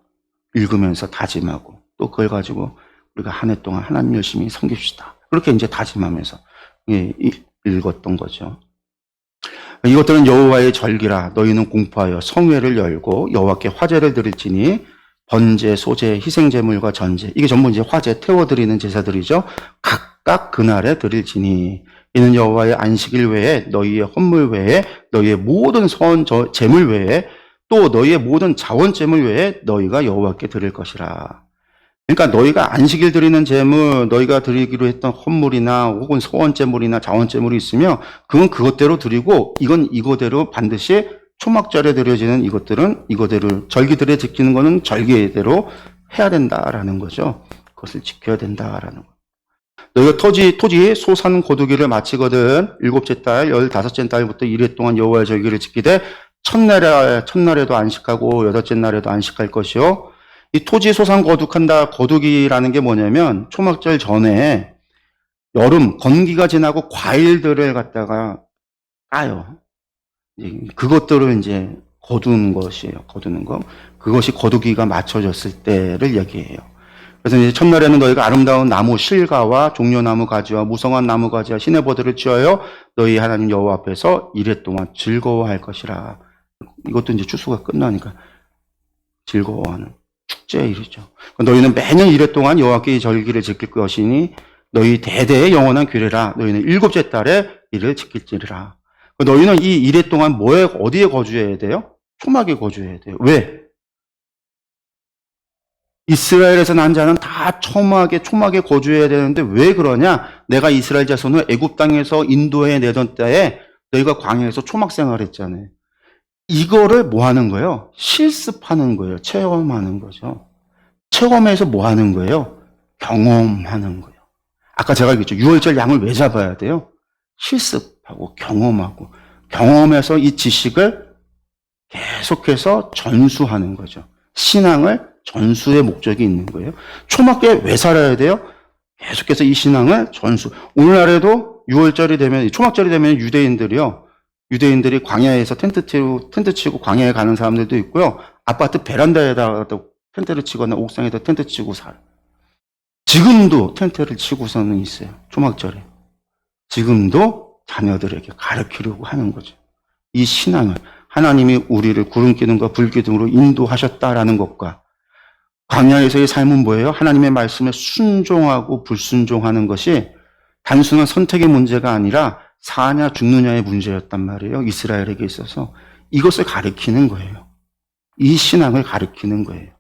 읽으면서 다짐하고 또 그걸 가지고 우리가 한 해 동안 하나님 열심히 섬깁시다. 그렇게 이제 다짐하면서 읽었던 거죠. 이것들은 여호와의 절기라. 너희는 공포하여 성회를 열고 여호와께 화제를 드릴지니 번제, 소제, 희생제물과 전제. 이게 전부 이제 화제 태워드리는 제사들이죠. 각각 그날에 드릴지니 이는 여호와의 안식일 외에 너희의 헌물 외에 너희의 모든 선 제물 외에 또 너희의 모든 자원제물 외에 너희가 여호와께 드릴 것이라. 그러니까 너희가 안식일 드리는 제물, 너희가 드리기로 했던 헌물이나 혹은 소원제물이나 자원제물이 있으면 그건 그것대로 드리고 이건 이거대로 반드시 초막절에 드려지는 이것들은 이거대로, 절기들에 지키는 거는 절기대로 해야 된다라는 거죠. 그것을 지켜야 된다라는 거. 너희가 토지 소산 거두기를 마치거든 일곱째 달, 15째 달부터 1회 동안 여호와의 절기를 지키되 첫날에도 안식하고 여덟째 날에도 안식할 것이요. 이 토지 소산 거두기라는 게 뭐냐면 초막절 전에 여름 건기가 지나고 과일들을 갖다가 까요. 그것들을 이제 거두는 것이에요. 거두는 거. 그것이 거두기가 맞춰졌을 때를 얘기해요. 그래서 이제 첫날에는 너희가 아름다운 나무 실과와 종려나무 가지와 무성한 나무 가지와 시내버들을 지어요. 너희 하나님 여호와 앞에서 1회 동안 즐거워할 것이라. 이것도 이제 추수가 끝나니까 즐거워하는 축제의 일이죠. 너희는 매년 1회 동안 여호와께 절기를 지킬 것이니 너희 대대의 영원한 규례라. 너희는 7째 달에 이를 지킬지리라. 너희는 이 1회 동안 어디에 거주해야 돼요? 초막에 거주해야 돼요. 왜? 이스라엘에서 난 자는 다 초막에 거주해야 되는데 왜 그러냐? 내가 이스라엘 자손을 애굽 땅에서 인도해 내던 때에 너희가 광야에서 초막 생활했잖아요. 이거를 뭐 하는 거예요? 실습하는 거예요. 체험하는 거죠. 체험해서 뭐 하는 거예요? 경험하는 거예요. 아까 제가 얘기했죠. 6월절 양을 왜 잡아야 돼요? 실습하고 경험하고 경험해서 이 지식을 계속해서 전수하는 거죠. 신앙을 전수의 목적이 있는 거예요. 초막교회 왜 살아야 돼요? 계속해서 이 신앙을 전수. 오늘날에도 6월절이 되면, 초막절이 되면 유대인들이 광야에서 텐트 치고 광야에 가는 사람들도 있고요. 아파트 베란다에다가 텐트를 치거나 옥상에다 텐트 치고 살아요. 지금도 텐트를 치고서는 있어요. 초막절에. 지금도 자녀들에게 가르치려고 하는 거죠. 이 신앙을. 하나님이 우리를 구름 기둥과 불 기둥으로 인도하셨다라는 것과 광야에서의 삶은 뭐예요? 하나님의 말씀에 순종하고 불순종하는 것이 단순한 선택의 문제가 아니라 사냐 죽느냐의 문제였단 말이에요. 이스라엘에게 있어서. 이것을 가리키는 거예요. 이 신앙을 가리키는 거예요.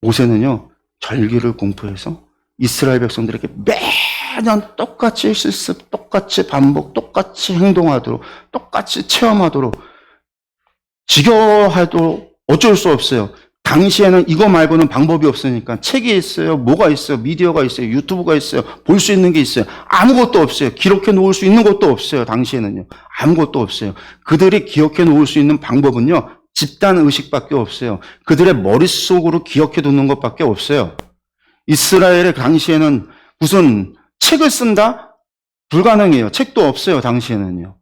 모세는요, 절기를 공부해서 이스라엘 백성들에게 매년 똑같이 실습, 똑같이 반복, 똑같이 행동하도록, 똑같이 체험하도록, 지겨워해도 어쩔 수 없어요. 당시에는 이거 말고는 방법이 없으니까 책이 있어요. 뭐가 있어요. 미디어가 있어요. 유튜브가 있어요. 볼 수 있는 게 있어요. 아무것도 없어요. 기록해 놓을 수 있는 것도 없어요. 당시에는요. 아무것도 없어요. 그들이 기억해 놓을 수 있는 방법은요. 집단 의식밖에 없어요. 그들의 머릿속으로 기억해 두는 것밖에 없어요. 이스라엘의 당시에는 무슨 책을 쓴다? 불가능해요. 책도 없어요. 당시에는요.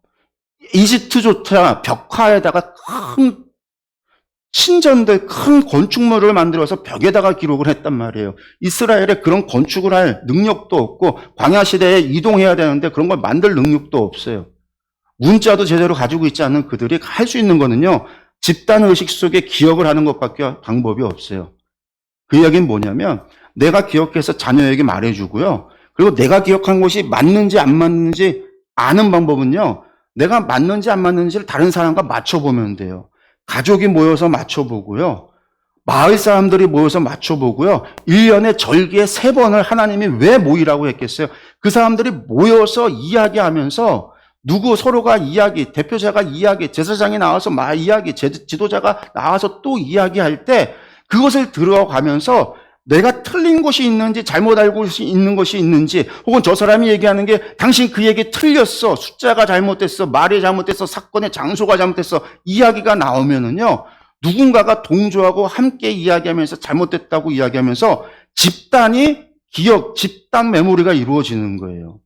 이집트조차 벽화에다가 큰 신전들 큰 건축물을 만들어서 벽에다가 기록을 했단 말이에요. 이스라엘에 그런 건축을 할 능력도 없고 광야 시대에 이동해야 되는데 그런 걸 만들 능력도 없어요. 문자도 제대로 가지고 있지 않은 그들이 할 수 있는 거는요. 집단 의식 속에 기억을 하는 것밖에 방법이 없어요. 그 이야기는 뭐냐면 내가 기억해서 자녀에게 말해주고요. 그리고 내가 기억한 것이 맞는지 안 맞는지 아는 방법은요. 내가 맞는지 안 맞는지를 다른 사람과 맞춰보면 돼요. 가족이 모여서 맞춰보고요. 마을 사람들이 모여서 맞춰보고요. 1년에 절기에 3번을 하나님이 왜 모이라고 했겠어요? 그 사람들이 모여서 이야기하면서 누구 서로가 이야기, 대표자가 이야기, 제사장이 나와서 이야기, 지도자가 나와서 또 이야기할 때 그것을 들어가면서 내가 틀린 것이 있는지 잘못 알고 있는 것이 있는지 혹은 저 사람이 얘기하는 게 당신 그 얘기 틀렸어. 숫자가 잘못됐어. 말이 잘못됐어. 사건의 장소가 잘못됐어. 이야기가 나오면은요. 누군가가 동조하고 함께 이야기하면서 잘못됐다고 이야기하면서 집단이 집단 메모리가 이루어지는 거예요.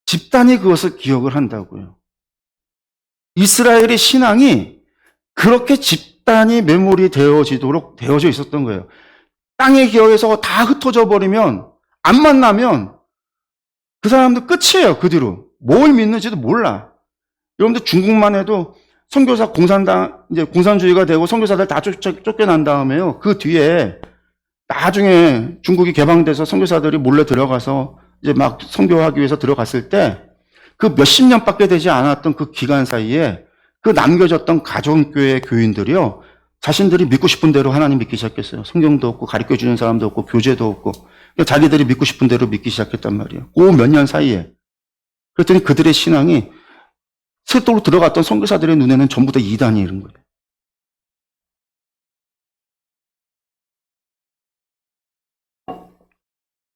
집단이 그것을 기억을 한다고요. 이스라엘의 신앙이 그렇게 집단이 메모리 되어져 있었던 거예요. 땅의 기억에서 다 흩어져 버리면 안 만나면 그 사람들 끝이에요. 그 뒤로 뭘 믿는지도 몰라. 여러분들 중국만 해도 선교사 이제 공산주의가 되고 선교사들 다 쫓겨난 다음에요. 그 뒤에 나중에 중국이 개방돼서 선교사들이 몰래 들어가서 이제 막 선교하기 위해서 들어갔을 때 그 몇십 년밖에 되지 않았던 그 기간 사이에 그 남겨졌던 가정교회 교인들이요. 자신들이 믿고 싶은 대로 하나님 믿기 시작했어요. 성경도 없고 가르쳐주는 사람도 없고 교제도 없고 자기들이 믿고 싶은 대로 믿기 시작했단 말이에요. 그 몇 년 사이에. 그랬더니 그들의 신앙이 세도로 들어갔던 선교사들의 눈에는 전부 다 이단이 이런 거예요.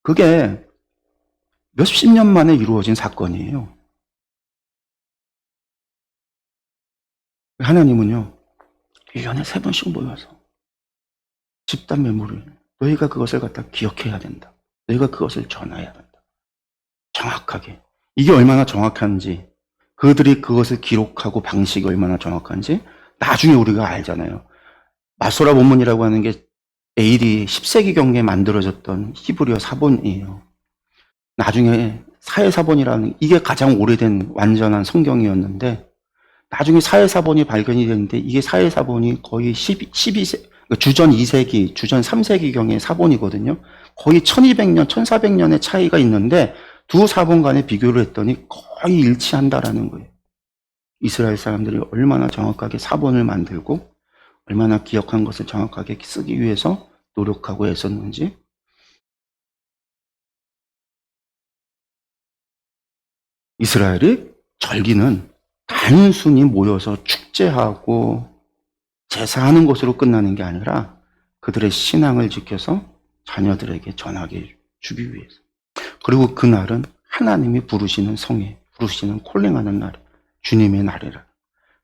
그게 몇십 년 만에 이루어진 사건이에요. 하나님은요, 1년에 3번씩 모여서 집단 메모를, 너희가 그것을 갖다 기억해야 된다. 너희가 그것을 전해야 된다. 정확하게. 이게 얼마나 정확한지, 그들이 그것을 기록하고 방식이 얼마나 정확한지 나중에 우리가 알잖아요. 마소라 본문이라고 하는 게 AD 10세기경에 만들어졌던 히브리어 사본이에요. 나중에 사회사본이라는, 이게 가장 오래된 완전한 성경이었는데, 나중에 사회사본이 발견이 됐는데, 이게 사회사본이 거의 12세, 주전 2세기, 주전 3세기경의 사본이거든요. 거의 1200년, 1400년의 차이가 있는데, 두 사본 간에 비교를 했더니 거의 일치한다라는 거예요. 이스라엘 사람들이 얼마나 정확하게 사본을 만들고, 얼마나 기억한 것을 정확하게 쓰기 위해서 노력하고 애썼는지. 이스라엘이 절기는 단순히 모여서 축제하고 제사하는 것으로 끝나는 게 아니라 그들의 신앙을 지켜서 자녀들에게 전하게 주기 위해서. 그리고 그날은 하나님이 부르시는 성에, 부르시는 콜링하는 날, 주님의 날이라.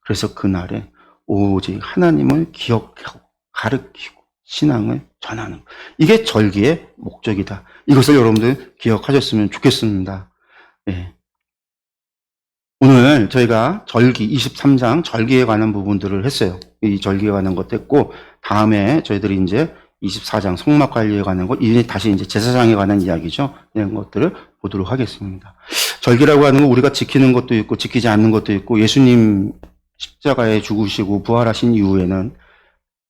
그래서 그날에 오직 하나님을 기억하고 가르치고 신앙을 전하는 것. 이게 절기의 목적이다. 이것을 여러분들 기억하셨으면 좋겠습니다. 네. 오늘 저희가 절기 23장 절기에 관한 부분들을 했어요. 이 절기에 관한 것도 했고, 다음에 저희들이 이제 24장 성막 관리에 관한 것, 이제 다시 이제 제사장에 관한 이야기죠. 이런 것들을 보도록 하겠습니다. 절기라고 하는 건 우리가 지키는 것도 있고 지키지 않는 것도 있고, 예수님 십자가에 죽으시고 부활하신 이후에는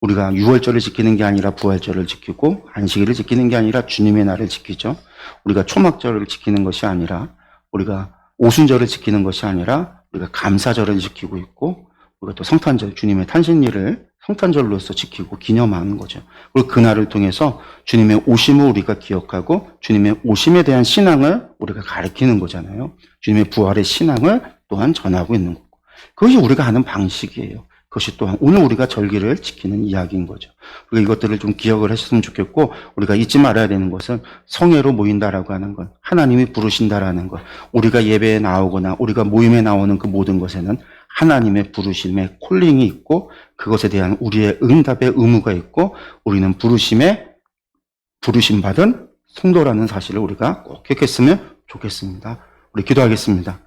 우리가 유월절을 지키는 게 아니라 부활절을 지키고, 안식일을 지키는 게 아니라 주님의 날을 지키죠. 우리가 초막절을 지키는 것이 아니라, 우리가 오순절을 지키는 것이 아니라 우리가 감사절을 지키고 있고, 우리가 또 성탄절, 주님의 탄신일을 성탄절로서 지키고 기념하는 거죠. 그리고 그날을 통해서 주님의 오심을 우리가 기억하고 주님의 오심에 대한 신앙을 우리가 가르치는 거잖아요. 주님의 부활의 신앙을 또한 전하고 있는 거고. 그것이 우리가 하는 방식이에요. 그것이 또한 오늘 우리가 절기를 지키는 이야기인 거죠. 우리가 이것들을 좀 기억을 하셨으면 좋겠고, 우리가 잊지 말아야 되는 것은 성회로 모인다라고 하는 것, 하나님이 부르신다라는 것, 우리가 예배에 나오거나 우리가 모임에 나오는 그 모든 것에는 하나님의 부르심의 콜링이 있고, 그것에 대한 우리의 응답의 의무가 있고, 우리는 부르심 받은 성도라는 사실을 우리가 꼭 기억했으면 좋겠습니다. 우리 기도하겠습니다.